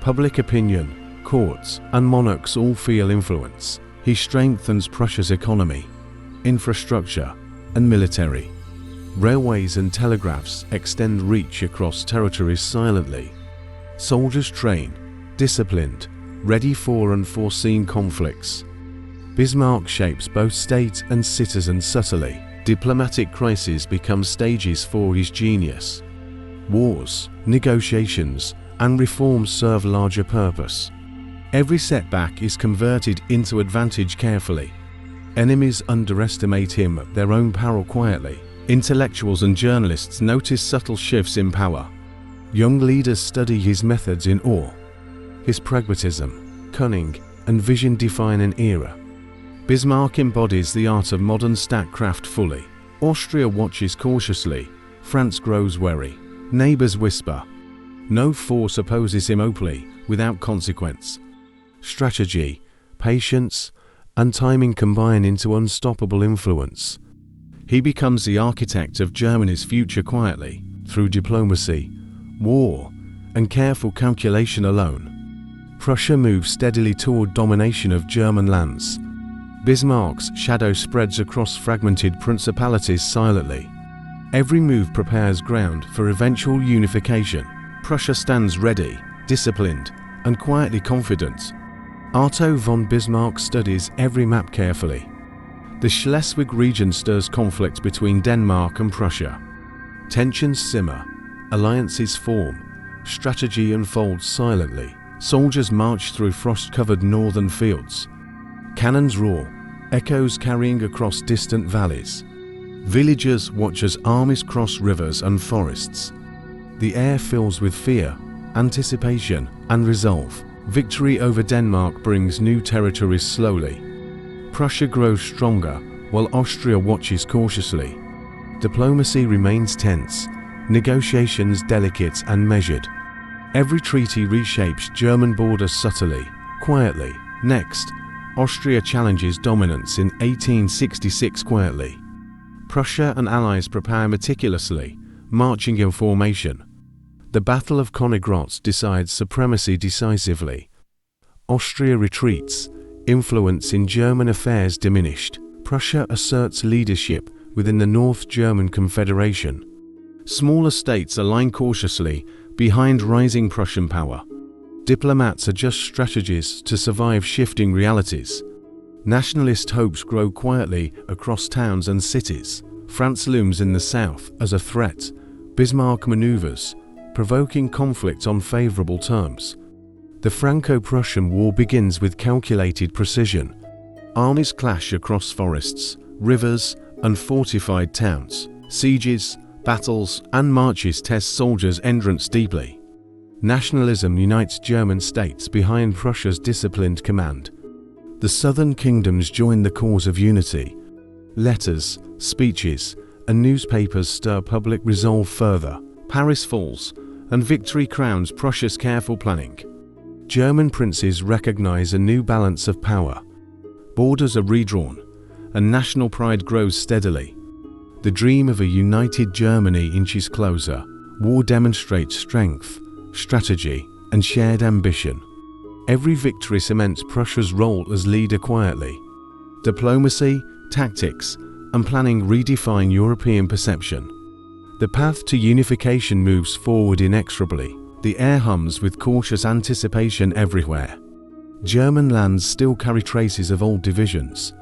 Public opinion, courts, and monarchs all feel influence. He strengthens Prussia's economy, infrastructure, and military. Railways and telegraphs extend reach across territories silently. Soldiers train, disciplined, ready for unforeseen conflicts. Bismarck shapes both state and citizen subtly. Diplomatic crises become stages for his genius. Wars, negotiations, and reforms serve larger purpose. Every setback is converted into advantage carefully. Enemies underestimate him at their own peril quietly. Intellectuals and journalists notice subtle shifts in power. Young leaders study his methods in awe. His pragmatism, cunning, and vision define an era. Bismarck embodies the art of modern statecraft fully. Austria watches cautiously. France grows wary. Neighbors whisper. No force opposes him openly, without consequence. Strategy, patience, and timing combine into unstoppable influence. He becomes the architect of Germany's future quietly, through diplomacy, war, and careful calculation alone. Prussia moves steadily toward domination of German lands. Bismarck's shadow spreads across fragmented principalities silently. Every move prepares ground for eventual unification. Prussia stands ready, disciplined, and quietly confident. Otto von Bismarck studies every map carefully. The Schleswig region stirs conflict between Denmark and Prussia. Tensions simmer, alliances form, strategy unfolds silently. Soldiers march through frost-covered northern fields. Cannons roar, echoes carrying across distant valleys. Villagers watch as armies cross rivers and forests. The air fills with fear, anticipation, and resolve. Victory over Denmark brings new territories slowly. Prussia grows stronger, while Austria watches cautiously. Diplomacy remains tense, negotiations delicate and measured. Every treaty reshapes German borders subtly, quietly. Next, Austria challenges dominance in 1866 quietly. Prussia and allies prepare meticulously, marching in formation. The Battle of Königgrätz decides supremacy decisively. Austria retreats, influence in German affairs diminished. Prussia asserts leadership within the North German Confederation. Smaller states align cautiously behind rising Prussian power. Diplomats adjust strategies to survive shifting realities. Nationalist hopes grow quietly across towns and cities. France looms in the south as a threat. Bismarck maneuvers, provoking conflict on favorable terms. The Franco-Prussian War begins with calculated precision. Armies clash across forests, rivers, and fortified towns. Sieges, battles, and marches test soldiers' endurance deeply. Nationalism unites German states behind Prussia's disciplined command. The southern kingdoms join the cause of unity. Letters, speeches, and newspapers stir public resolve further. Paris falls, and victory crowns Prussia's careful planning. German princes recognize a new balance of power. Borders are redrawn, and national pride grows steadily. The dream of a united Germany inches closer. War demonstrates strength, strategy, and shared ambition. Every victory cements Prussia's role as leader quietly. Diplomacy, tactics, and planning redefine European perception. The path to unification moves forward inexorably. The air hums with cautious anticipation everywhere. German lands still carry traces of old divisions.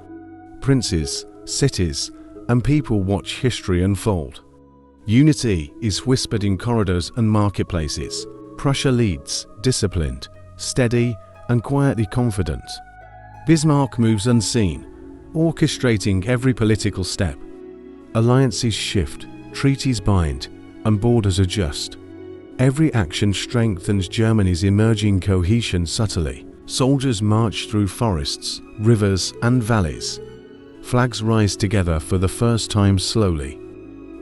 Princes, cities, and people watch history unfold. Unity is whispered in corridors and marketplaces. Prussia leads, disciplined, steady, and quietly confident. Bismarck moves unseen, orchestrating every political step. Alliances shift, treaties bind, and borders adjust. Every action strengthens Germany's emerging cohesion subtly. Soldiers march through forests, rivers, and valleys. Flags rise together for the first time slowly.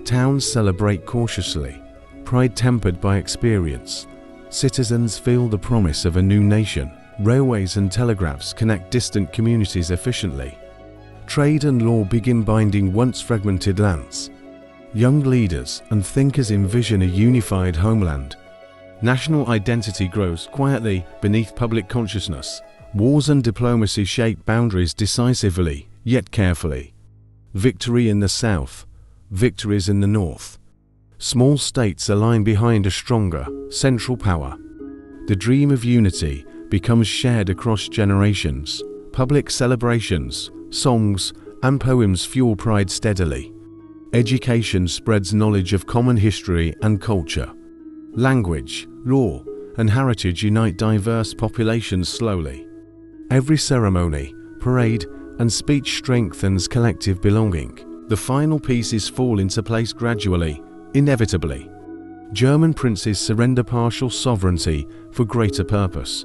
Towns celebrate cautiously, pride tempered by experience. Citizens feel the promise of a new nation. Railways and telegraphs connect distant communities efficiently. Trade and law begin binding once fragmented lands. Young leaders and thinkers envision a unified homeland. National identity grows quietly beneath public consciousness. Wars and diplomacy shape boundaries decisively, yet carefully. Victory in the south, victories in the north. Small states align behind a stronger, central power. The dream of unity becomes shared across generations. Public celebrations, songs, and poems fuel pride steadily. Education spreads knowledge of common history and culture. Language, law, and heritage unite diverse populations slowly. Every ceremony, parade, and speech strengthens collective belonging. The final pieces fall into place gradually, inevitably. German princes surrender partial sovereignty for greater purpose.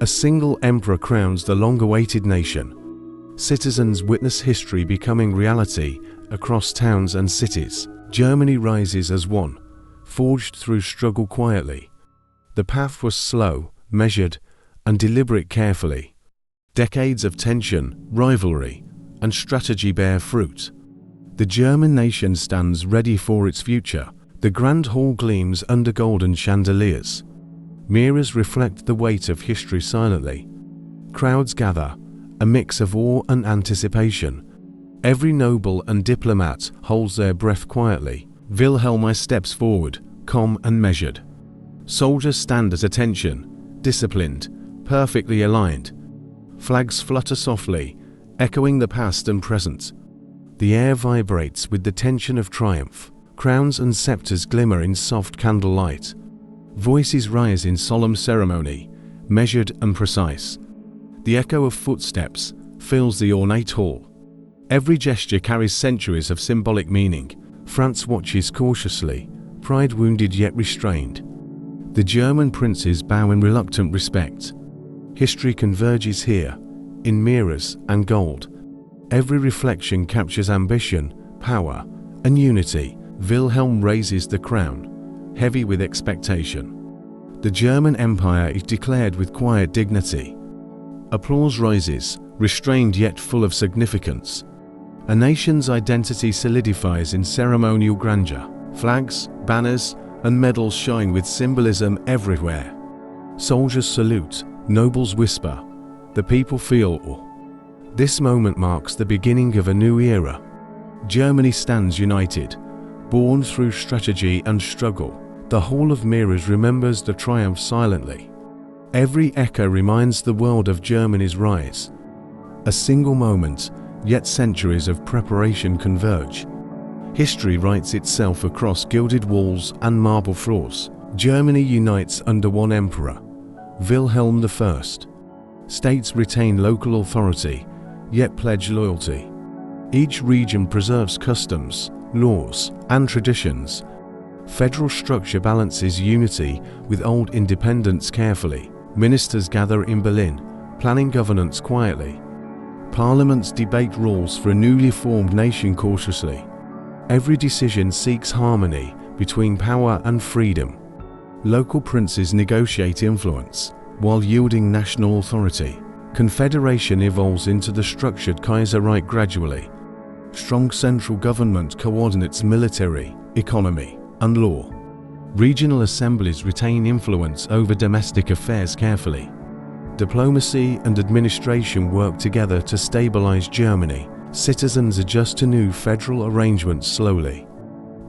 A single emperor crowns the long-awaited nation. Citizens witness history becoming reality across towns and cities. Germany rises as one, forged through struggle quietly. The path was slow, measured, and deliberate carefully. Decades of tension, rivalry, and strategy bear fruit. The German nation stands ready for its future. The Grand Hall gleams under golden chandeliers. Mirrors reflect the weight of history silently. Crowds gather, a mix of awe and anticipation. Every noble and diplomat holds their breath quietly. Wilhelm steps forward, calm and measured. Soldiers stand at attention, disciplined, perfectly aligned. Flags flutter softly, echoing the past and present. The air vibrates with the tension of triumph. Crowns and scepters glimmer in soft candlelight. Voices rise in solemn ceremony, measured and precise. The echo of footsteps fills the ornate hall. Every gesture carries centuries of symbolic meaning. France watches cautiously, pride wounded yet restrained. The German princes bow in reluctant respect. History converges here, in mirrors and gold. Every reflection captures ambition, power, and unity. Wilhelm raises the crown, heavy with expectation. The German Empire is declared with quiet dignity. Applause rises, restrained yet full of significance. A nation's identity solidifies in ceremonial grandeur. Flags, banners, and medals shine with symbolism everywhere. Soldiers salute, nobles whisper, the people feel awe. This moment marks the beginning of a new era. Germany stands united, born through strategy and struggle. The Hall of Mirrors remembers the triumph silently. Every echo reminds the world of Germany's rise. A single moment, yet centuries of preparation converge. History writes itself across gilded walls and marble floors. Germany unites under one emperor, Wilhelm I. States retain local authority, yet pledge loyalty. Each region preserves customs, laws, and traditions. Federal structure balances unity with old independence carefully. Ministers gather in Berlin, planning governance quietly. Parliaments debate rules for a newly formed nation cautiously. Every decision seeks harmony between power and freedom. Local princes negotiate influence, while yielding national authority. Confederation evolves into the structured Kaiserreich gradually. Strong central government coordinates military, economy, and law. Regional assemblies retain influence over domestic affairs carefully. Diplomacy and administration work together to stabilize Germany. Citizens adjust to new federal arrangements slowly.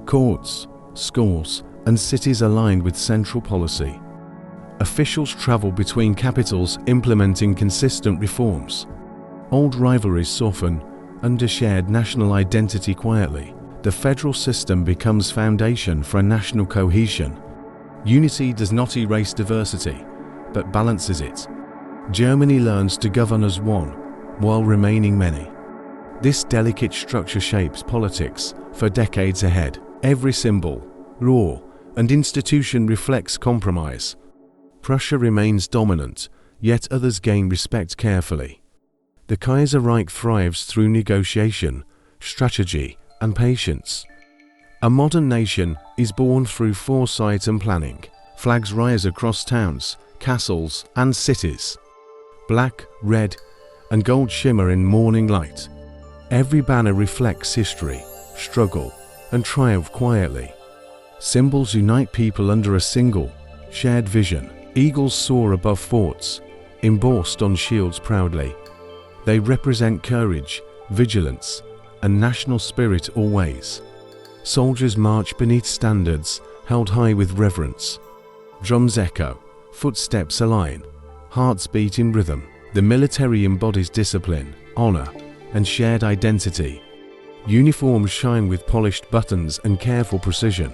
Courts, schools, and cities aligned with central policy. Officials travel between capitals implementing consistent reforms. Old rivalries soften under shared national identity quietly. The federal system becomes foundation for a national cohesion. Unity does not erase diversity, but balances it. Germany learns to govern as one, while remaining many. This delicate structure shapes politics for decades ahead. Every symbol, law, and institution reflects compromise. Prussia remains dominant, yet others gain respect carefully. The Kaiserreich thrives through negotiation, strategy, and patience. A modern nation is born through foresight and planning. Flags rise across towns, castles, and cities. Black, red, and gold shimmer in morning light. Every banner reflects history, struggle, and triumph quietly. Symbols unite people under a single, shared vision. Eagles soar above forts, embossed on shields proudly. They represent courage, vigilance, and national spirit always. Soldiers march beneath standards held high with reverence. Drums echo, footsteps align, hearts beat in rhythm. The military embodies discipline, honor, and shared identity. Uniforms shine with polished buttons and careful precision.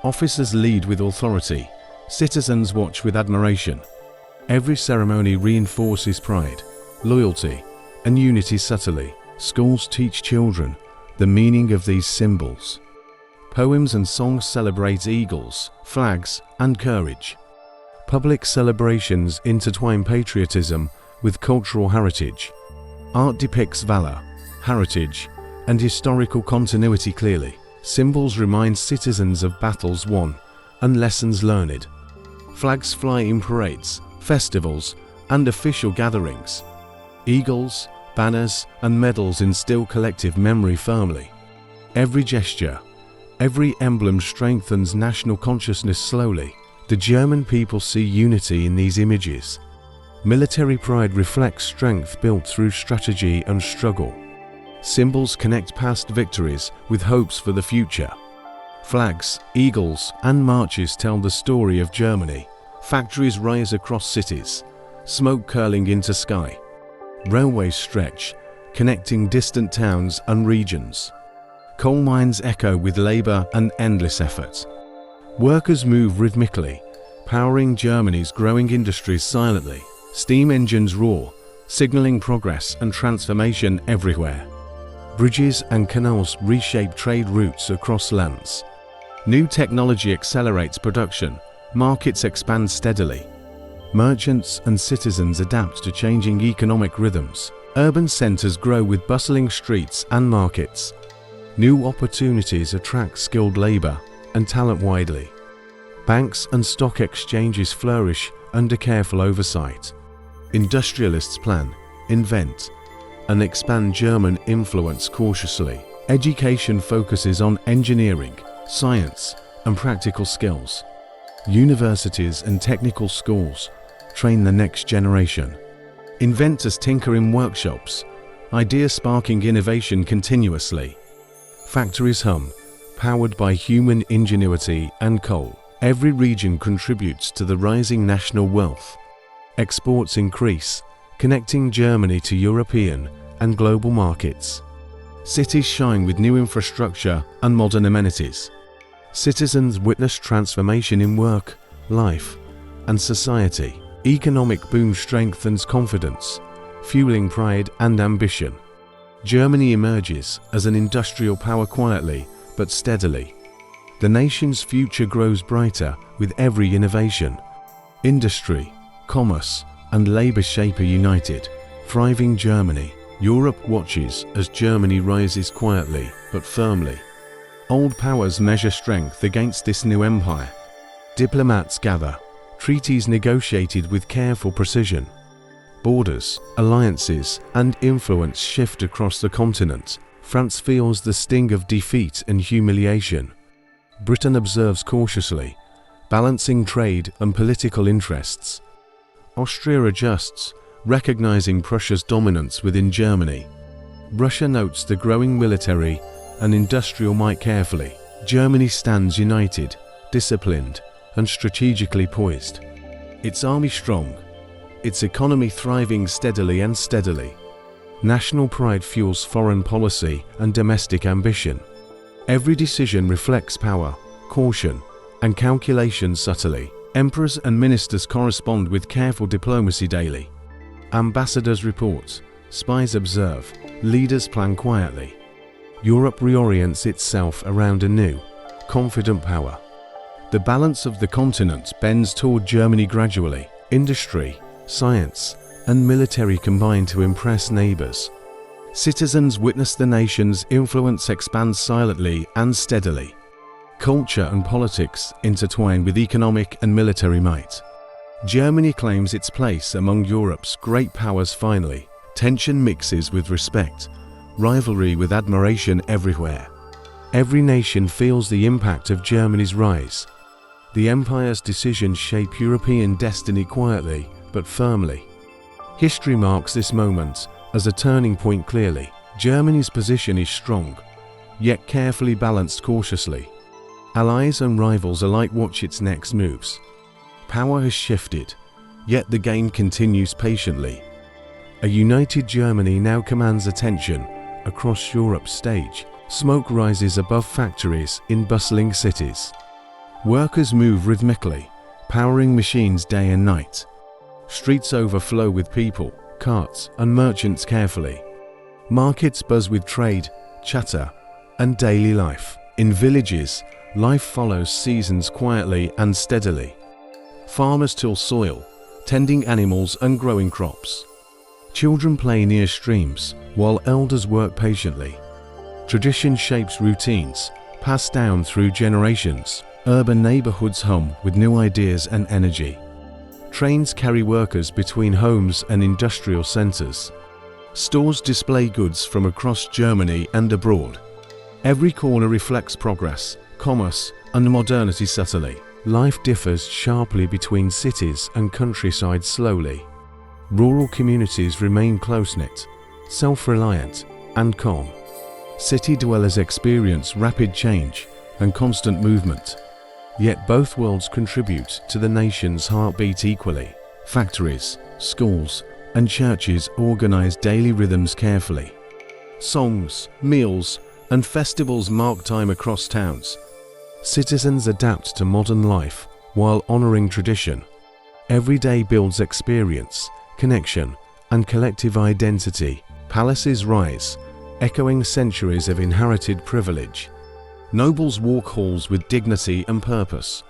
Officers lead with authority. Citizens watch with admiration. Every ceremony reinforces pride, loyalty, and unity subtly. Schools teach children the meaning of these symbols. Poems and songs celebrate eagles, flags, and courage. Public celebrations intertwine patriotism with cultural heritage. Art depicts valor, heritage, and historical continuity clearly. Symbols remind citizens of battles won and lessons learned. Flags fly in parades, festivals, and official gatherings. Eagles, banners, and medals instill collective memory firmly. Every gesture, every emblem strengthens national consciousness slowly. The German people see unity in these images. Military pride reflects strength built through strategy and struggle. Symbols connect past victories with hopes for the future. Flags, eagles, and marches tell the story of Germany. Factories rise across cities, smoke curling into sky. Railways stretch, connecting distant towns and regions. Coal mines echo with labor and endless effort. Workers move rhythmically, powering Germany's growing industries silently. Steam engines roar, signaling progress and transformation everywhere. Bridges and canals reshape trade routes across lands. New technology accelerates production, markets expand steadily. Merchants and citizens adapt to changing economic rhythms. Urban centers grow with bustling streets and markets. New opportunities attract skilled labor and talent widely. Banks and stock exchanges flourish under careful oversight. Industrialists plan, invent, and expand German influence cautiously. Education focuses on engineering, science, and practical skills. Universities and technical schools train the next generation. Inventors tinker in workshops, ideas sparking innovation continuously. Factories hum, powered by human ingenuity and coal. Every region contributes to the rising national wealth. Exports increase, connecting Germany to European and global markets. Cities shine with new infrastructure and modern amenities. Citizens witness transformation in work, life, and society. Economic boom strengthens confidence, fueling pride and ambition. Germany emerges as an industrial power quietly but steadily. The nation's future grows brighter with every innovation. Industry, commerce, and labor shape a united, thriving Germany. Europe watches as Germany rises quietly but firmly. Old powers measure strength against this new empire. Diplomats gather, treaties negotiated with careful precision. Borders, alliances, and influence shift across the continent. France feels the sting of defeat and humiliation. Britain observes cautiously, balancing trade and political interests. Austria adjusts, recognizing Prussia's dominance within Germany. Russia notes the growing military and industrial might carefully. Germany stands united, disciplined, and strategically poised. Its army strong, its economy thriving steadily and steadily. National pride fuels foreign policy and domestic ambition. Every decision reflects power, caution, and calculation subtly. Emperors and ministers correspond with careful diplomacy daily. Ambassadors report, spies observe, leaders plan quietly. Europe reorients itself around a new, confident power. The balance of the continent bends toward Germany gradually. Industry, science, and military combine to impress neighbors. Citizens witness the nation's influence expand silently and steadily. Culture and politics intertwine with economic and military might. Germany claims its place among Europe's great powers finally. Tension mixes with respect, rivalry with admiration everywhere. Every nation feels the impact of Germany's rise. The empire's decisions shape European destiny quietly but firmly. History marks this moment as a turning point clearly. Germany's position is strong, yet carefully balanced cautiously. Allies and rivals alike watch its next moves. Power has shifted, yet the game continues patiently. A united Germany now commands attention, across Europe's stage. Smoke rises above factories in bustling cities. Workers move rhythmically, powering machines day and night. Streets overflow with people, carts, and merchants carefully. Markets buzz with trade, chatter, and daily life. In villages, life follows seasons quietly and steadily. Farmers till soil, tending animals and growing crops. Children play near streams, while elders work patiently. Tradition shapes routines, passed down through generations. Urban neighborhoods hum with new ideas and energy. Trains carry workers between homes and industrial centers. Stores display goods from across Germany and abroad. Every corner reflects progress, commerce, and modernity subtly. Life differs sharply between cities and countryside slowly. Rural communities remain close-knit, self-reliant, and calm. City dwellers experience rapid change and constant movement. Yet both worlds contribute to the nation's heartbeat equally. Factories, schools, and churches organize daily rhythms carefully. Songs, meals, and festivals mark time across towns. Citizens adapt to modern life while honoring tradition. Every day builds experience, connection, and collective identity. Palaces rise, echoing centuries of inherited privilege. Nobles walk halls with dignity and purpose.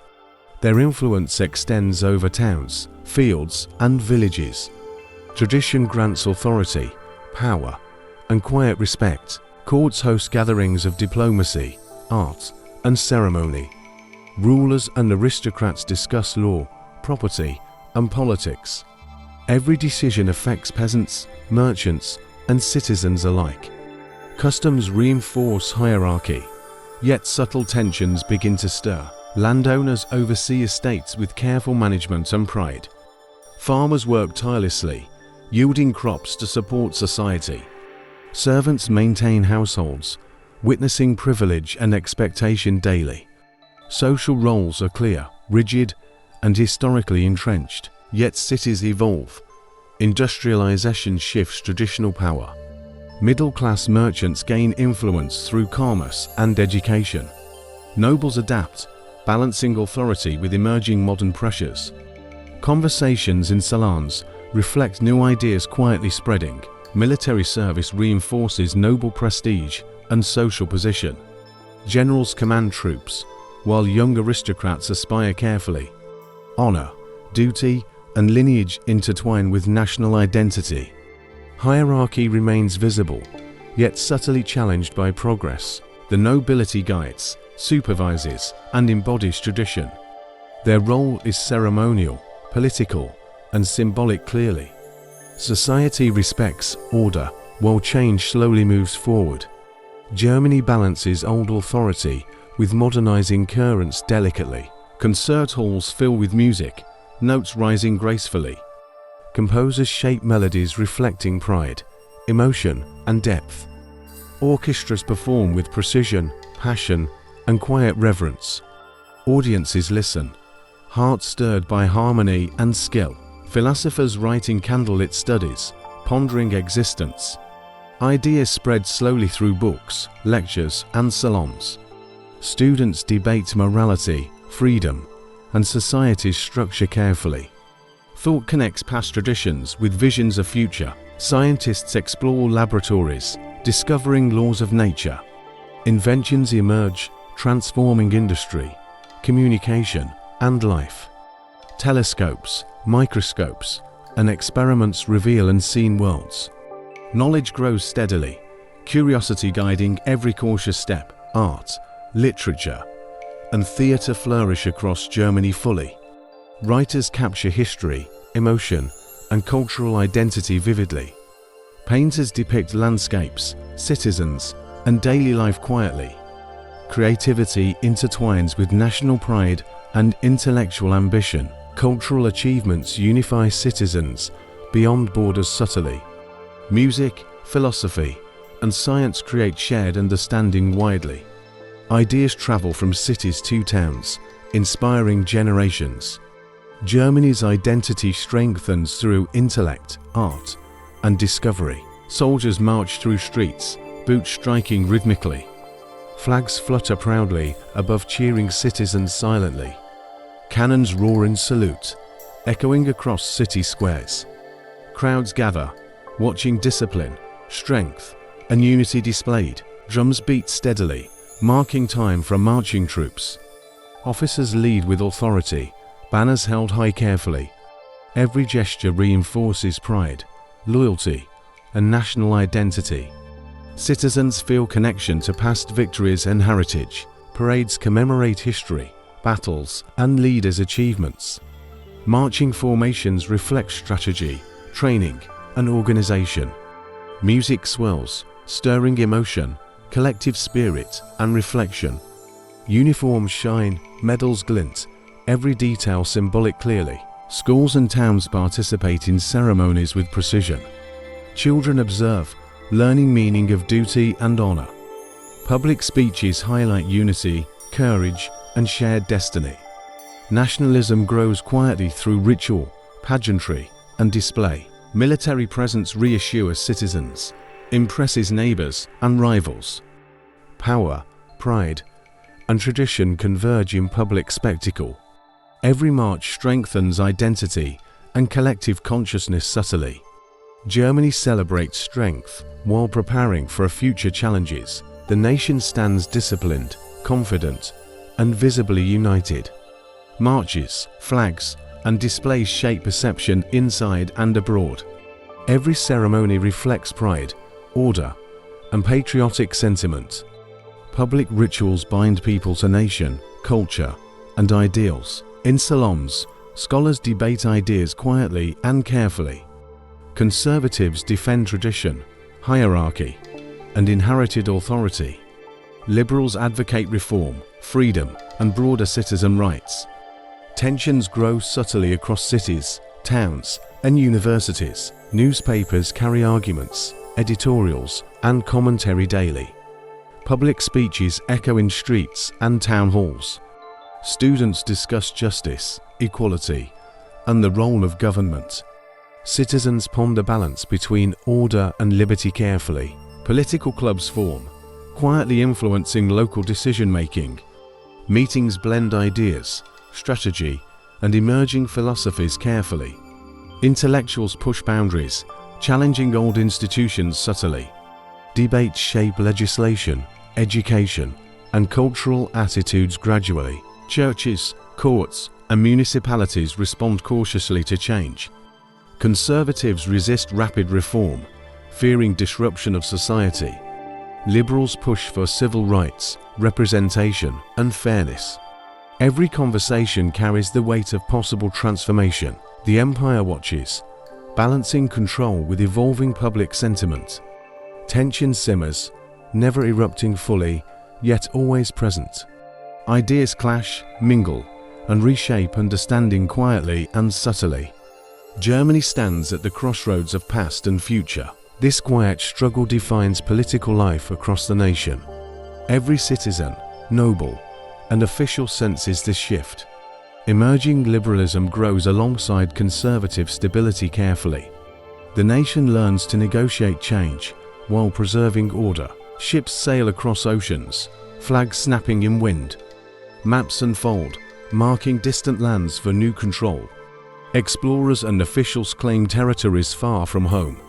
Their influence extends over towns, fields, and villages. Tradition grants authority, power, and quiet respect. Courts host gatherings of diplomacy, art, and ceremony. Rulers and aristocrats discuss law, property, and politics. Every decision affects peasants, merchants, and citizens alike. Customs reinforce hierarchy, yet subtle tensions begin to stir. Landowners oversee estates with careful management and pride. Farmers work tirelessly, yielding crops to support society. Servants maintain households, witnessing privilege and expectation daily. Social roles are clear, rigid, and historically entrenched. Yet cities evolve. Industrialization shifts traditional power. Middle-class merchants gain influence through commerce and education. Nobles adapt, balancing authority with emerging modern pressures. Conversations in salons reflect new ideas quietly spreading. Military service reinforces noble prestige and social position. Generals command troops, while young aristocrats aspire carefully. Honor, duty, and lineage intertwine with national identity. Hierarchy remains visible, yet subtly challenged by progress. The nobility guides, supervises, and embodies tradition. Their role is ceremonial, political, and symbolic clearly. Society respects order, while change slowly moves forward. Germany balances old authority with modernizing currents delicately. Concert halls fill with music, notes rising gracefully. Composers shape melodies reflecting pride, emotion, and depth. Orchestras perform with precision, passion, and quiet reverence. Audiences listen, hearts stirred by harmony and skill. Philosophers write in candlelit studies, pondering existence. Ideas spread slowly through books, lectures, and salons. Students debate morality, freedom, and society's structure carefully. Thought connects past traditions with visions of future. Scientists explore laboratories, discovering laws of nature. Inventions emerge, transforming industry, communication, and life. Telescopes, microscopes, and experiments reveal unseen worlds. Knowledge grows steadily, curiosity guiding every cautious step. Art, literature, and theatre flourish across Germany fully. Writers capture history, emotion, and cultural identity vividly. Painters depict landscapes, citizens, and daily life quietly. Creativity intertwines with national pride and intellectual ambition. Cultural achievements unify citizens beyond borders subtly. Music, philosophy, and science create shared understanding widely. Ideas travel from cities to towns, inspiring generations. Germany's identity strengthens through intellect, art, and discovery. Soldiers march through streets, boots striking rhythmically. Flags flutter proudly above cheering citizens silently. Cannons roar in salute, echoing across city squares. Crowds gather, watching discipline, strength, and unity displayed. Drums beat steadily, marking time from marching troops. Officers lead with authority, banners held high carefully. Every gesture reinforces pride, loyalty, and national identity. Citizens feel connection to past victories and heritage. Parades commemorate history, battles, and leaders' achievements. Marching formations reflect strategy, training, and organization. Music swells, stirring emotion, collective spirit, and reflection. Uniforms shine, medals glint, every detail symbolic clearly. Schools and towns participate in ceremonies with precision. Children observe, learning meaning of duty and honor. Public speeches highlight unity, courage, and shared destiny. Nationalism grows quietly through ritual, pageantry, and display. Military presence reassures citizens, impresses neighbors and rivals. Power, pride, and tradition converge in public spectacle. Every march strengthens identity and collective consciousness subtly. Germany celebrates strength while preparing for future challenges. The nation stands disciplined, confident, and visibly united. Marches, flags, and displays shape perception inside and abroad. Every ceremony reflects pride, order, and patriotic sentiment. Public rituals bind people to nation, culture, and ideals. In salons, scholars debate ideas quietly and carefully. Conservatives defend tradition, hierarchy, and inherited authority. Liberals advocate reform, freedom, and broader citizen rights. Tensions grow subtly across cities, towns, and universities. Newspapers carry arguments, editorials, and commentary daily. Public speeches echo in streets and town halls. Students discuss justice, equality, and the role of government. Citizens ponder balance between order and liberty carefully. Political clubs form, quietly influencing local decision-making. Meetings blend ideas, strategy, and emerging philosophies carefully. Intellectuals push boundaries, challenging old institutions subtly. Debates shape legislation, education, and cultural attitudes gradually. Churches, courts, and municipalities respond cautiously to change. Conservatives resist rapid reform, fearing disruption of society. Liberals push for civil rights, representation, and fairness. Every conversation carries the weight of possible transformation. The empire watches, balancing control with evolving public sentiment. Tension simmers, never erupting fully, yet always present. Ideas clash, mingle, and reshape understanding quietly and subtly. Germany stands at the crossroads of past and future. This quiet struggle defines political life across the nation. Every citizen, noble, and official senses this shift. Emerging liberalism grows alongside conservative stability carefully. The nation learns to negotiate change while preserving order. Ships sail across oceans, flags snapping in wind. Maps unfold, marking distant lands for new control. Explorers and officials claim territories far from home.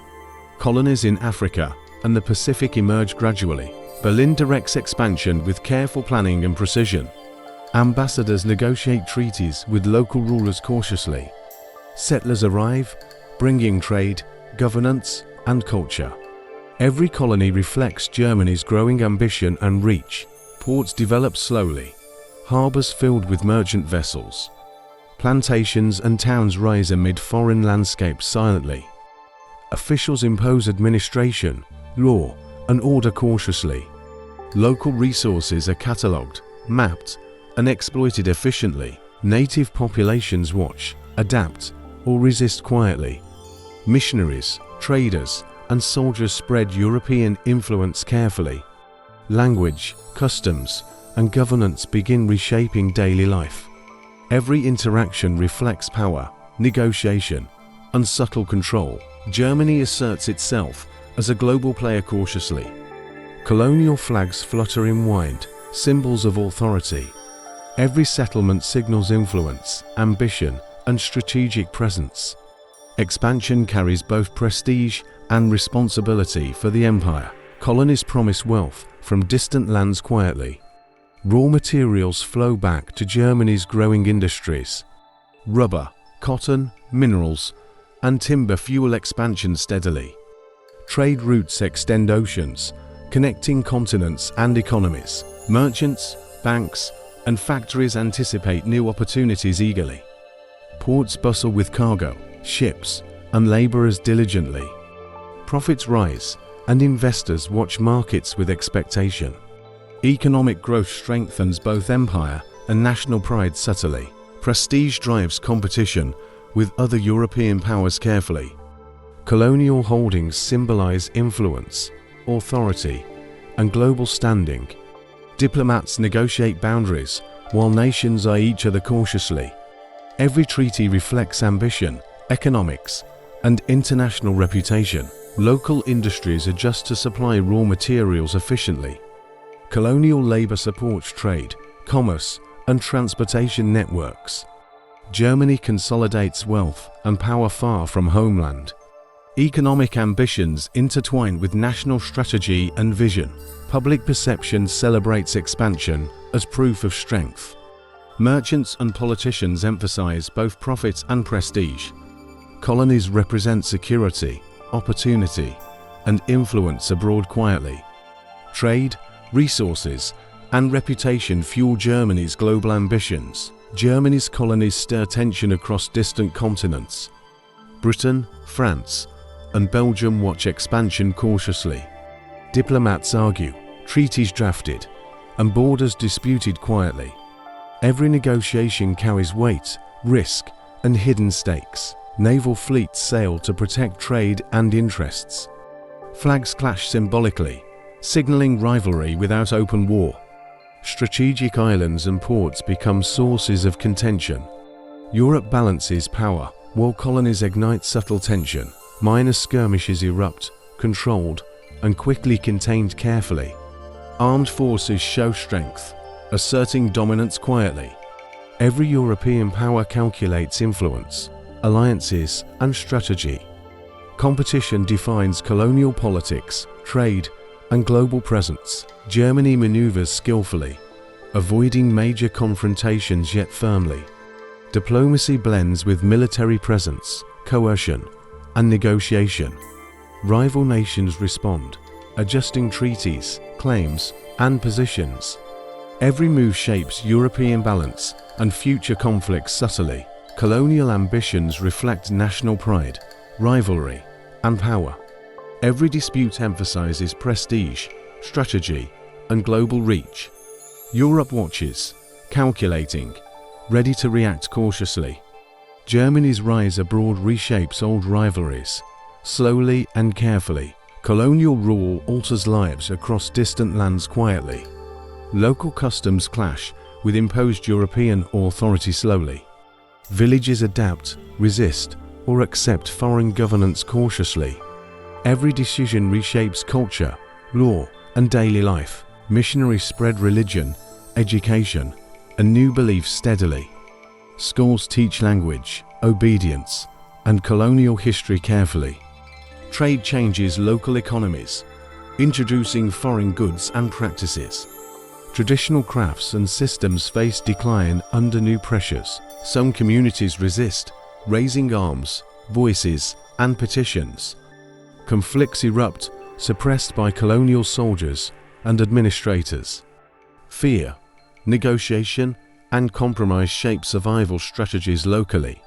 Colonies in Africa and the Pacific emerge gradually. Berlin directs expansion with careful planning and precision. Ambassadors negotiate treaties with local rulers cautiously. Settlers arrive, bringing trade, governance, and culture. Every colony reflects Germany's growing ambition and reach. Ports develop slowly, harbors filled with merchant vessels. Plantations and towns rise amid foreign landscapes silently. Officials impose administration, law, and order cautiously. Local resources are catalogued, mapped, and exploited efficiently. Native populations watch, adapt, or resist quietly. Missionaries, traders, and soldiers spread European influence carefully. Language, customs, and governance begin reshaping daily life. Every interaction reflects power, negotiation, and subtle control. Germany asserts itself as a global player cautiously. Colonial flags flutter in wind, symbols of authority. Every settlement signals influence, ambition, and strategic presence. Expansion carries both prestige and responsibility for the empire. Colonies promise wealth from distant lands quietly. Raw materials flow back to Germany's growing industries. Rubber, cotton, minerals, and timber fuel expansion steadily. Trade routes extend oceans, connecting continents and economies. Merchants, banks, and factories anticipate new opportunities eagerly. Ports bustle with cargo, ships, and laborers diligently. Profits rise, and investors watch markets with expectation. Economic growth strengthens both empire and national pride subtly. Prestige drives competition with other European powers carefully. Colonial holdings symbolize influence, authority, and global standing. Diplomats negotiate boundaries, while nations eye each other cautiously. Every treaty reflects ambition, economics, and international reputation. Local industries adjust to supply raw materials efficiently. Colonial labor supports trade, commerce, and transportation networks. Germany consolidates wealth and power far from homeland. Economic ambitions intertwine with national strategy and vision. Public perception celebrates expansion as proof of strength. Merchants and politicians emphasize both profit and prestige. Colonies represent security, opportunity, and influence abroad quietly. Trade, resources, and reputation fuel Germany's global ambitions. Germany's colonies stir tension across distant continents. Britain, France, and Belgium watch expansion cautiously. Diplomats argue, treaties drafted, and borders disputed quietly. Every negotiation carries weight, risk, and hidden stakes. Naval fleets sail to protect trade and interests. Flags clash symbolically, signaling rivalry without open war. Strategic islands and ports become sources of contention. Europe balances power, while colonies ignite subtle tension. Minor skirmishes erupt, controlled and quickly contained carefully. Armed forces show strength, asserting dominance quietly. Every European power calculates influence, alliances, and strategy. Competition defines colonial politics, trade, and global presence. Germany maneuvers skillfully, avoiding major confrontations yet firmly. Diplomacy blends with military presence, coercion, and negotiation. Rival nations respond, adjusting treaties, claims, and positions. Every move shapes European balance and future conflicts subtly. Colonial ambitions reflect national pride, rivalry, and power. Every dispute emphasizes prestige, strategy, and global reach. Europe watches, calculating, ready to react cautiously. Germany's rise abroad reshapes old rivalries. Slowly and carefully, colonial rule alters lives across distant lands quietly. Local customs clash with imposed European authority slowly. Villages adapt, resist, or accept foreign governance cautiously. Every decision reshapes culture, law, and daily life. Missionaries spread religion, education, and new beliefs steadily. Schools teach language, obedience, and colonial history carefully. Trade changes local economies, introducing foreign goods and practices. Traditional crafts and systems face decline under new pressures. Some communities resist, raising arms, voices, and petitions. Conflicts erupt, suppressed by colonial soldiers and administrators. Fear, negotiation, and compromise shape survival strategies locally.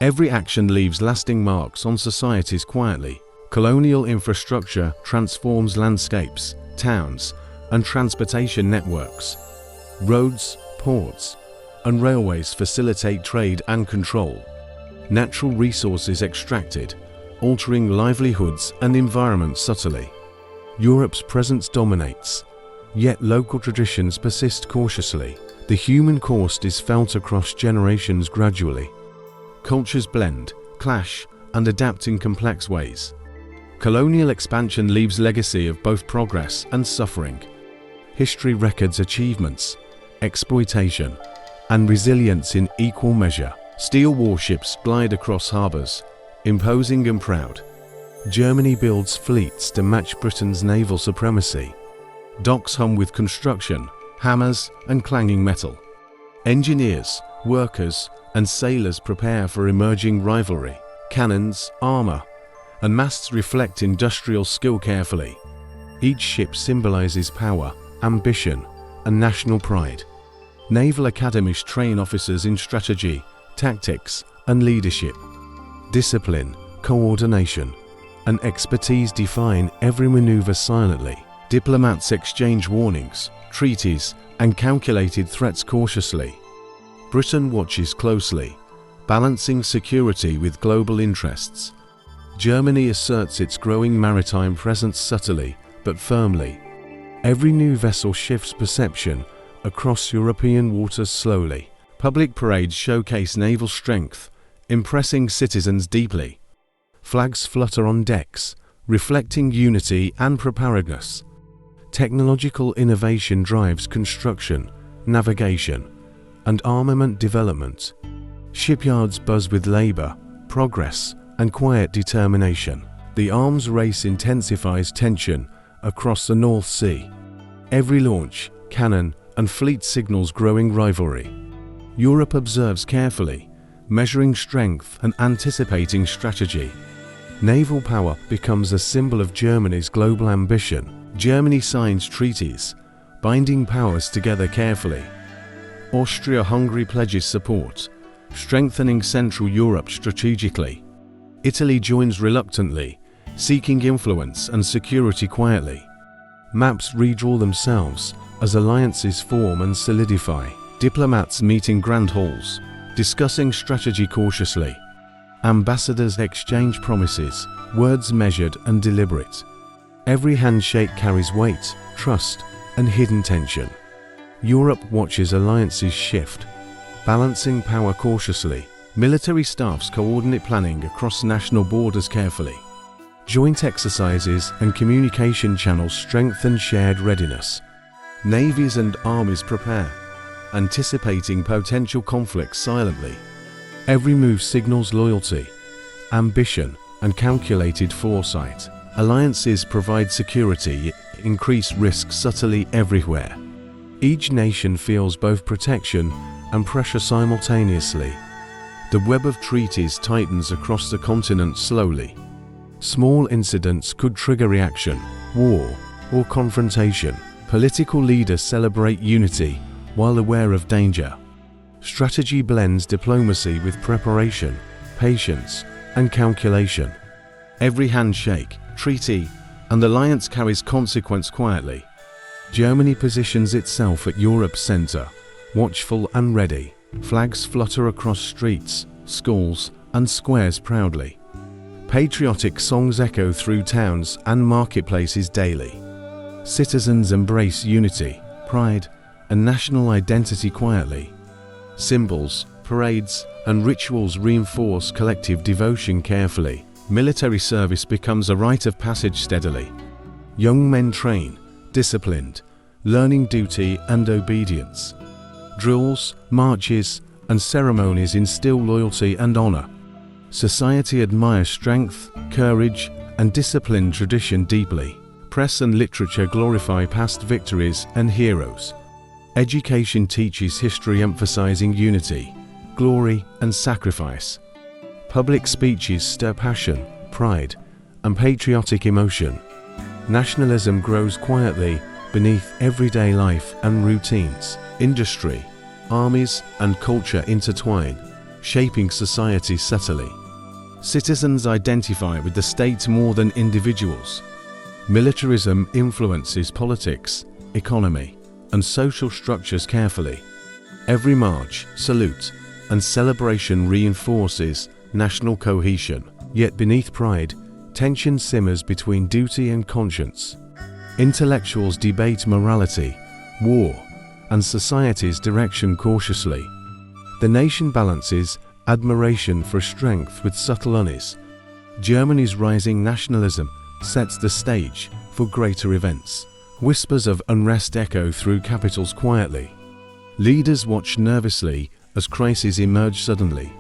Every action leaves lasting marks on societies quietly. Colonial infrastructure transforms landscapes, towns, and transportation networks. Roads, ports, and railways facilitate trade and control. Natural resources extracted, altering livelihoods and environments subtly. Europe's presence dominates, yet local traditions persist cautiously. The human cost is felt across generations gradually. Cultures blend, clash, and adapt in complex ways. Colonial expansion leaves legacy of both progress and suffering. History records achievements, exploitation, and resilience in equal measure. Steel warships glide across harbors, imposing and proud. Germany builds fleets to match Britain's naval supremacy. Docks hum with construction, hammers, and clanging metal. Engineers, workers, and sailors prepare for emerging rivalry. Cannons, armor, and masts reflect industrial skill carefully. Each ship symbolizes power, ambition, and national pride. Naval academies train officers in strategy, tactics, and leadership. Discipline, coordination, and expertise define every maneuver silently. Diplomats exchange warnings, treaties, and calculated threats cautiously. Britain watches closely, balancing security with global interests. Germany asserts its growing maritime presence subtly but firmly. Every new vessel shifts perception across European waters slowly. Public parades showcase naval strength, impressing citizens deeply. Flags flutter on decks, reflecting unity and preparedness. Technological innovation drives construction, navigation, and armament development. Shipyards buzz with labor, progress, and quiet determination. The arms race intensifies tension across the North Sea. Every launch, cannon, and fleet signals growing rivalry. Europe observes carefully, measuring strength and anticipating strategy. Naval power becomes a symbol of Germany's global ambition. Germany signs treaties, binding powers together carefully. Austria-Hungary pledges support, strengthening Central Europe strategically. Italy joins reluctantly, seeking influence and security quietly. Maps redraw themselves as alliances form and solidify. Diplomats meet in grand halls, discussing strategy cautiously. Ambassadors exchange promises, words measured and deliberate. Every handshake carries weight, trust, and hidden tension. Europe watches alliances shift, balancing power cautiously. Military staffs coordinate planning across national borders carefully. Joint exercises and communication channels strengthen shared readiness. Navies and armies prepare, anticipating potential conflicts silently. Every move signals loyalty, ambition, and calculated foresight. Alliances provide security, increase risk subtly everywhere. Each nation feels both protection and pressure simultaneously. The web of treaties tightens across the continent slowly. Small incidents could trigger reaction, war, or confrontation. Political leaders celebrate unity while aware of danger. Strategy blends diplomacy with preparation, patience, and calculation. Every handshake, treaty, and alliance carries consequence quietly. Germany positions itself at Europe's center, watchful and ready. Flags flutter across streets, schools, and squares proudly. Patriotic songs echo through towns and marketplaces daily. Citizens embrace unity, pride, and national identity quietly. Symbols, parades, and rituals reinforce collective devotion carefully. Military service becomes a rite of passage steadily. Young men train, disciplined, learning duty and obedience. Drills, marches, and ceremonies instill loyalty and honor. Society admires strength, courage, and disciplined tradition deeply. Press and literature glorify past victories and heroes. Education teaches history emphasizing unity, glory, and sacrifice. Public speeches stir passion, pride, and patriotic emotion. Nationalism grows quietly beneath everyday life and routines. Industry, armies, and culture intertwine, shaping society subtly. Citizens identify with the state more than individuals. Militarism influences politics, economy, and social structures carefully. Every march, salute, and celebration reinforces national cohesion. Yet beneath pride, tension simmers between duty and conscience. Intellectuals debate morality, war, and society's direction cautiously. The nation balances admiration for strength with subtle unease. Germany's rising nationalism sets the stage for greater events. Whispers of unrest echo through capitals quietly. Leaders watch nervously as crises emerge suddenly.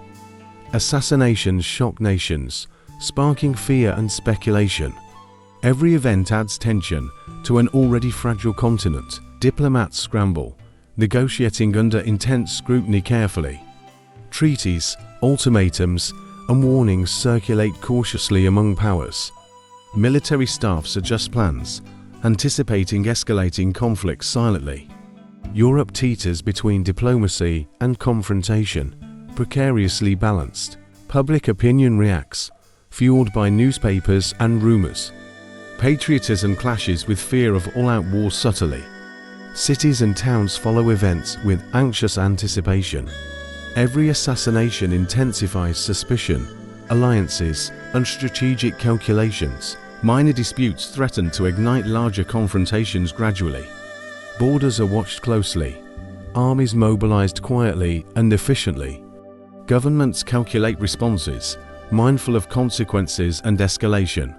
Assassinations shock nations, sparking fear and speculation. Every event adds tension to an already fragile continent. Diplomats scramble, negotiating under intense scrutiny carefully. Treaties, ultimatums, and warnings circulate cautiously among powers. Military staffs adjust plans, anticipating escalating conflicts silently. Europe teeters between diplomacy and confrontation, precariously balanced. Public opinion reacts, fueled by newspapers and rumors. Patriotism clashes with fear of all-out war subtly. Cities and towns follow events with anxious anticipation. Every assassination intensifies suspicion, alliances, and strategic calculations. Minor disputes threaten to ignite larger confrontations gradually. Borders are watched closely. Armies mobilized quietly and efficiently. Governments calculate responses, mindful of consequences and escalation.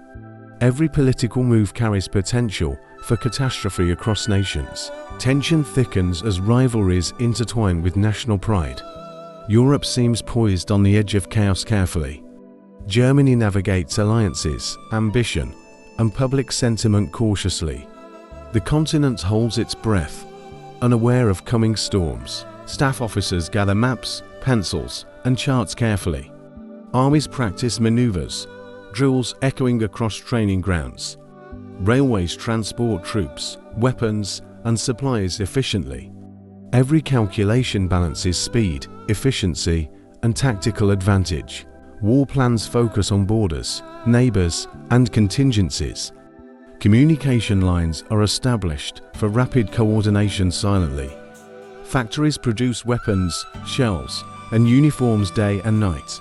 Every political move carries potential for catastrophe across nations. Tension thickens as rivalries intertwine with national pride. Europe seems poised on the edge of chaos carefully. Germany navigates alliances, ambition, and public sentiment cautiously. The continent holds its breath, unaware of coming storms. Staff officers gather maps, pencils, and charts carefully. Armies practice maneuvers, drills echoing across training grounds. Railways transport troops, weapons, and supplies efficiently. Every calculation balances speed, efficiency, and tactical advantage. War plans focus on borders, neighbors, and contingencies. Communication lines are established for rapid coordination silently. Factories produce weapons, shells, and uniforms day and night.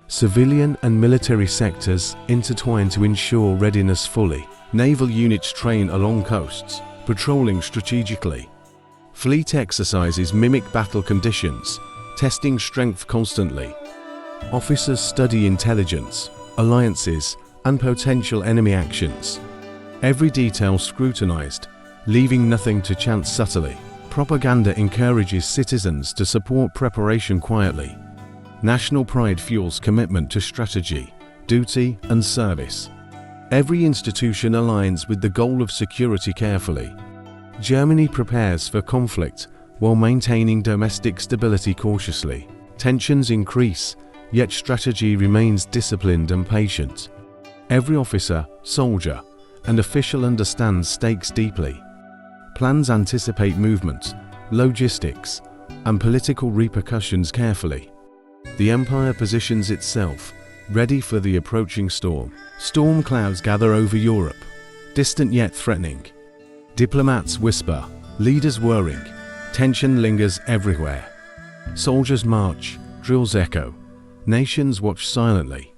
Civilian and military sectors intertwine to ensure readiness fully. Naval units train along coasts, patrolling strategically. Fleet exercises mimic battle conditions, testing strength constantly. Officers study intelligence, alliances, and potential enemy actions. Every detail scrutinized, leaving nothing to chance subtly. Propaganda encourages citizens to support preparation quietly. National pride fuels commitment to strategy, duty, and service. Every institution aligns with the goal of security carefully. Germany prepares for conflict while maintaining domestic stability cautiously. Tensions increase, yet strategy remains disciplined and patient. Every officer, soldier, and official understands stakes deeply. Plans anticipate movement, logistics, and political repercussions carefully. The empire positions itself, ready for the approaching storm. Storm clouds gather over Europe, distant yet threatening. Diplomats whisper, leaders whirring, tension lingers everywhere. Soldiers march, drills echo, nations watch silently.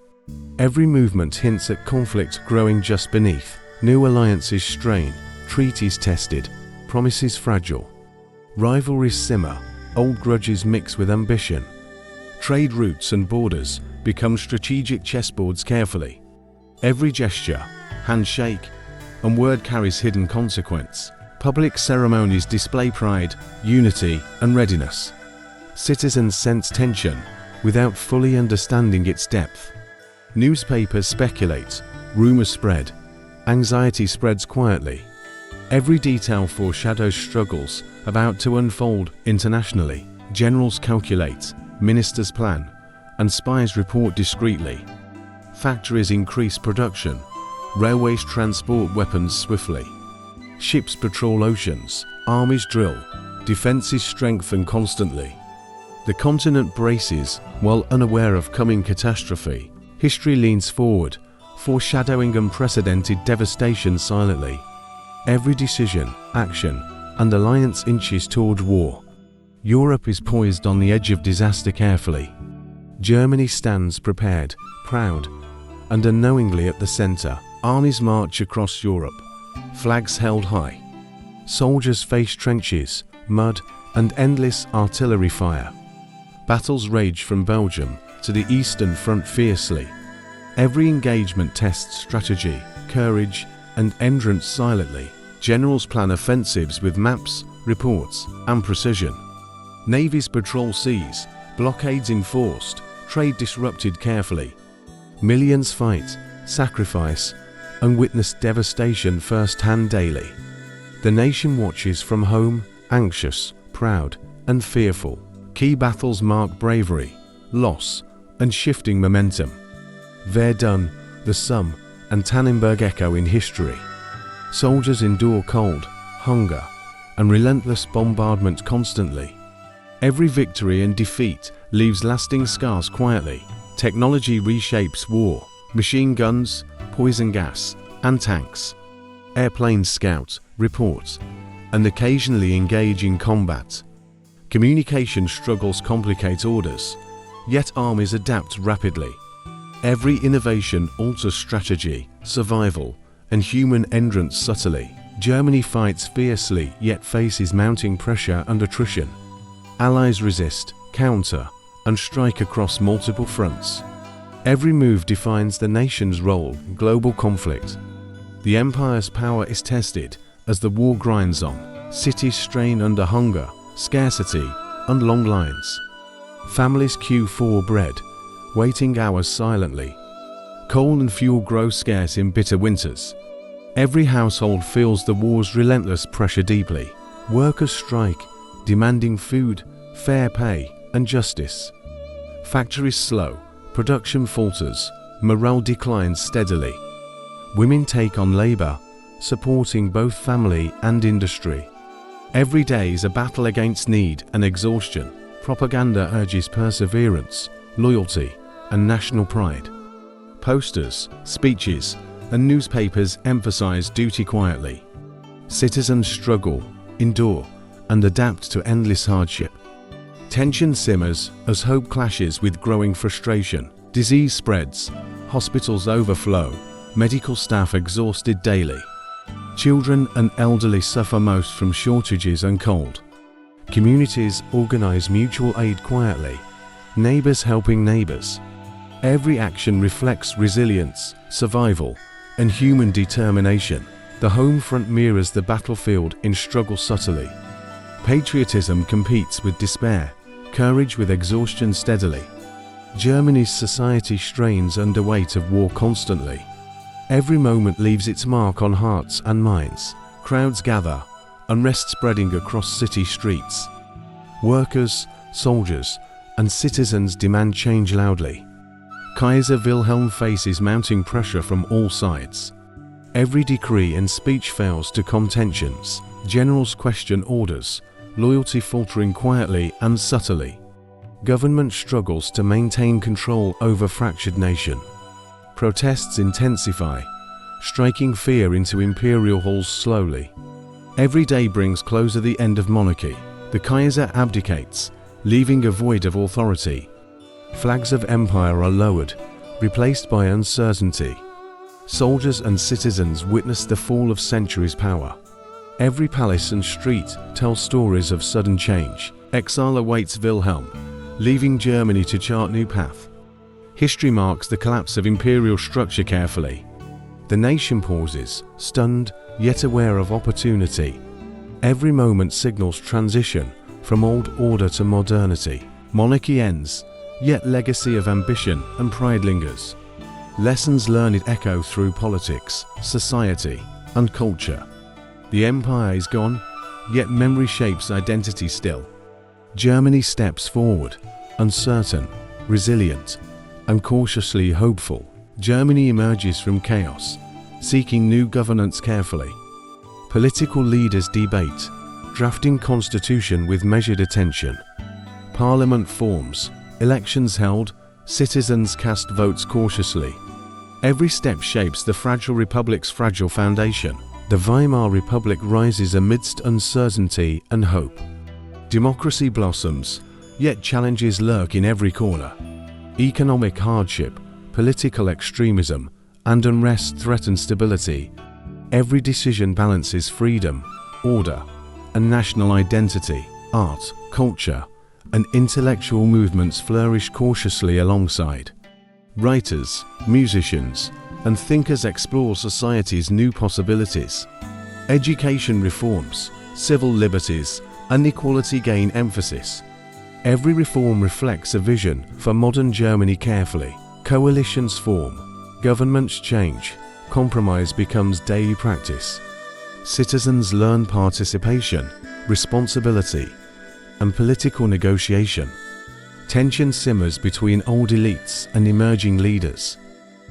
Every movement hints at conflict growing just beneath. New alliances strain, treaties tested, promises fragile. Rivalries simmer, old grudges mix with ambition. Trade routes and borders become strategic chessboards carefully. Every gesture, handshake, and word carries hidden consequence. Public ceremonies display pride, unity, and readiness. Citizens sense tension without fully understanding its depth. Newspapers speculate, rumors spread, anxiety spreads quietly. Every detail foreshadows struggles about to unfold internationally. Generals calculate, ministers plan, and spies report discreetly. Factories increase production, railways transport weapons swiftly. Ships patrol oceans, armies drill, defenses strengthen constantly. The continent braces while unaware of coming catastrophe. History leans forward, foreshadowing unprecedented devastation silently. Every decision, action, and alliance inches toward war. Europe is poised on the edge of disaster carefully. Germany stands prepared, proud, and unknowingly at the center. Armies march across Europe, flags held high. Soldiers face trenches, mud, and endless artillery fire. Battles rage from Belgium to the Eastern Front fiercely. Every engagement tests strategy, courage, and endurance silently. Generals plan offensives with maps, reports, and precision. Navies patrol seas, blockades enforced, trade disrupted carefully. Millions fight, sacrifice, and witness devastation first-hand daily. The nation watches from home, anxious, proud, and fearful. Key battles mark bravery, loss, and shifting momentum. Verdun, the Somme, and Tannenberg echo in history. Soldiers endure cold, hunger, and relentless bombardment constantly. Every victory and defeat leaves lasting scars quietly. Technology reshapes war, machine guns, poison gas, and tanks. Airplanes scout, report, and occasionally engage in combat. Communication struggles complicate orders, yet armies adapt rapidly. Every innovation alters strategy, survival, and human endurance subtly. Germany fights fiercely yet faces mounting pressure and attrition. Allies resist, counter, and strike across multiple fronts. Every move defines the nation's role in global conflict. The empire's power is tested as the war grinds on. Cities strain under hunger, scarcity, and long lines. Families queue for bread, waiting hours silently. Coal and fuel grow scarce in bitter winters. Every household feels the war's relentless pressure deeply. Workers strike, demanding food, fair pay, and justice. Factories slow, production falters, morale declines steadily. Women take on labor, supporting both family and industry. Every day is a battle against need and exhaustion. Propaganda urges perseverance, loyalty, and national pride. Posters, speeches, and newspapers emphasize duty quietly. Citizens struggle, endure, and adapt to endless hardship. Tension simmers as hope clashes with growing frustration. Disease spreads, hospitals overflow, medical staff exhausted daily. Children and elderly suffer most from shortages and cold. Communities organize mutual aid quietly, neighbors helping neighbors. Every action reflects resilience, survival, and human determination. The home front mirrors the battlefield in struggle subtly. Patriotism competes with despair, courage with exhaustion steadily. Germany's society strains under weight of war constantly. Every moment leaves its mark on hearts and minds. Crowds gather, unrest spreading across city streets. Workers, soldiers, and citizens demand change loudly. Kaiser Wilhelm faces mounting pressure from all sides. Every decree and speech fails to calm tensions. Generals question orders, loyalty faltering quietly and subtly. Government struggles to maintain control over fractured nation. Protests intensify, striking fear into imperial halls slowly. Every day brings closer the end of monarchy. The Kaiser abdicates, leaving a void of authority. Flags of empire are lowered, replaced by uncertainty. Soldiers and citizens witness the fall of centuries' power. Every palace and street tells stories of sudden change. Exile awaits Wilhelm, leaving Germany to chart new path. History marks the collapse of imperial structure carefully. The nation pauses, stunned yet aware of opportunity. Every moment signals transition from old order to modernity. Monarchy ends, yet legacy of ambition and pride lingers. Lessons learned echo through politics, society, and culture. The empire is gone, yet memory shapes identity still. Germany steps forward, uncertain, resilient, and cautiously hopeful. Germany emerges from chaos, seeking new governance carefully. Political leaders debate, drafting constitution with measured attention. Parliament forms, elections held, citizens cast votes cautiously. Every step shapes the fragile republic's fragile foundation. The Weimar Republic rises amidst uncertainty and hope. Democracy blossoms, yet challenges lurk in every corner. Economic hardship, political extremism, and unrest threaten stability. Every decision balances freedom, order, and national identity. Art, culture, and intellectual movements flourish cautiously alongside. Writers, musicians, and thinkers explore society's new possibilities. Education reforms, civil liberties, and equality gain emphasis. Every reform reflects a vision for modern Germany carefully. Coalitions form, governments change, compromise becomes daily practice. Citizens learn participation, responsibility, and political negotiation. Tension simmers between old elites and emerging leaders.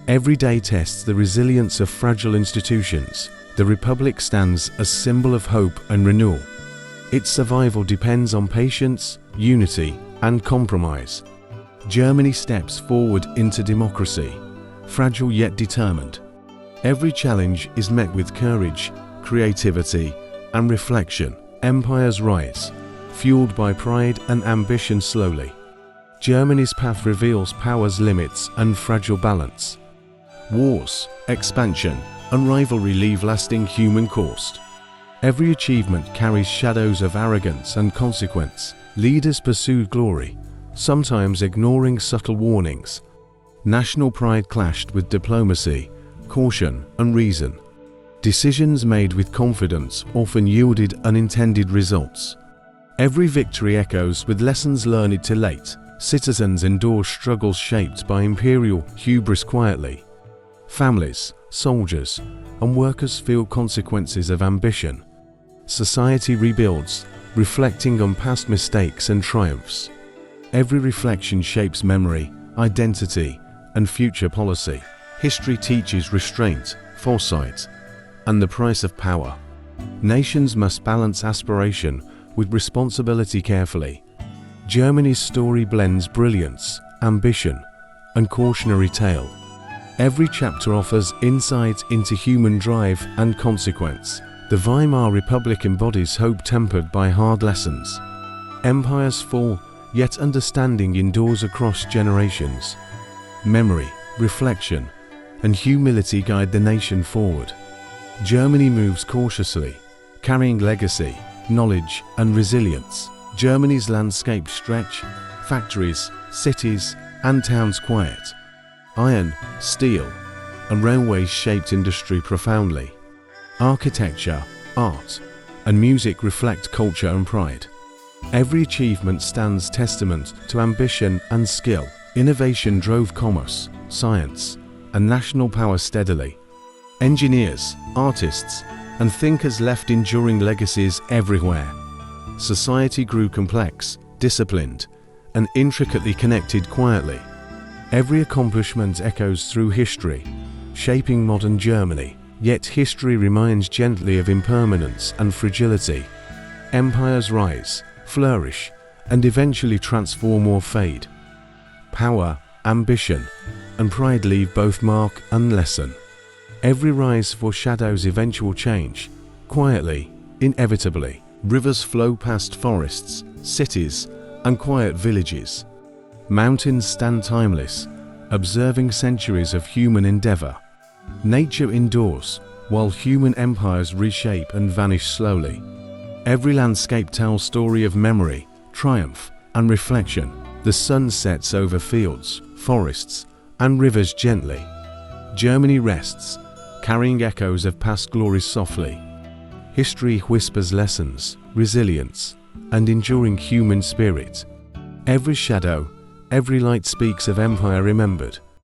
Every day tests the resilience of fragile institutions. The Republic stands as symbol of hope and renewal. Its survival depends on patience, unity, and compromise. Germany steps forward into democracy, fragile yet determined. Every challenge is met with courage, creativity, and reflection. Empires rise, fueled by pride and ambition slowly. Germany's path reveals power's limits and fragile balance. Wars, expansion, and rivalry leave lasting human cost. Every achievement carries shadows of arrogance and consequence. Leaders pursue glory, sometimes ignoring subtle warnings. National pride clashed with diplomacy, caution, and reason. Decisions made with confidence often yielded unintended results. Every victory echoes with lessons learned too late. Citizens endure struggles shaped by imperial hubris quietly. Families, soldiers, and workers feel consequences of ambition. Society rebuilds, reflecting on past mistakes and triumphs. Every reflection shapes memory, identity, and future policy. History teaches restraint, foresight, and the price of power. Nations must balance aspiration with responsibility carefully. Germany's story blends brilliance, ambition, and cautionary tale. Every chapter offers insight into human drive and consequence. The Weimar Republic embodies hope tempered by hard lessons. Empires fall, yet understanding endures across generations. Memory, reflection, and humility guide the nation forward. Germany moves cautiously, carrying legacy, knowledge, and resilience. Germany's landscapes stretch, factories, cities, and towns quiet. Iron, steel, and railways shaped industry profoundly. Architecture, art, and music reflect culture and pride. Every achievement stands testament to ambition and skill. Innovation drove commerce, science, and national power steadily. Engineers, artists, and thinkers left enduring legacies everywhere. Society grew complex, disciplined, and intricately connected quietly. Every accomplishment echoes through history, shaping modern Germany. Yet history reminds gently of impermanence and fragility. Empires rise, flourish, and eventually transform or fade. Power, ambition, and pride leave both mark and lesson. Every rise foreshadows eventual change, quietly, inevitably. Rivers flow past forests, cities, and quiet villages. Mountains stand timeless, observing centuries of human endeavor. Nature endures, while human empires reshape and vanish slowly. Every landscape tells story of memory, triumph, and reflection. The sun sets over fields, forests, and rivers gently. Germany rests, carrying echoes of past glories softly. History whispers lessons, resilience, and enduring human spirit. Every shadow, every light speaks of empire remembered.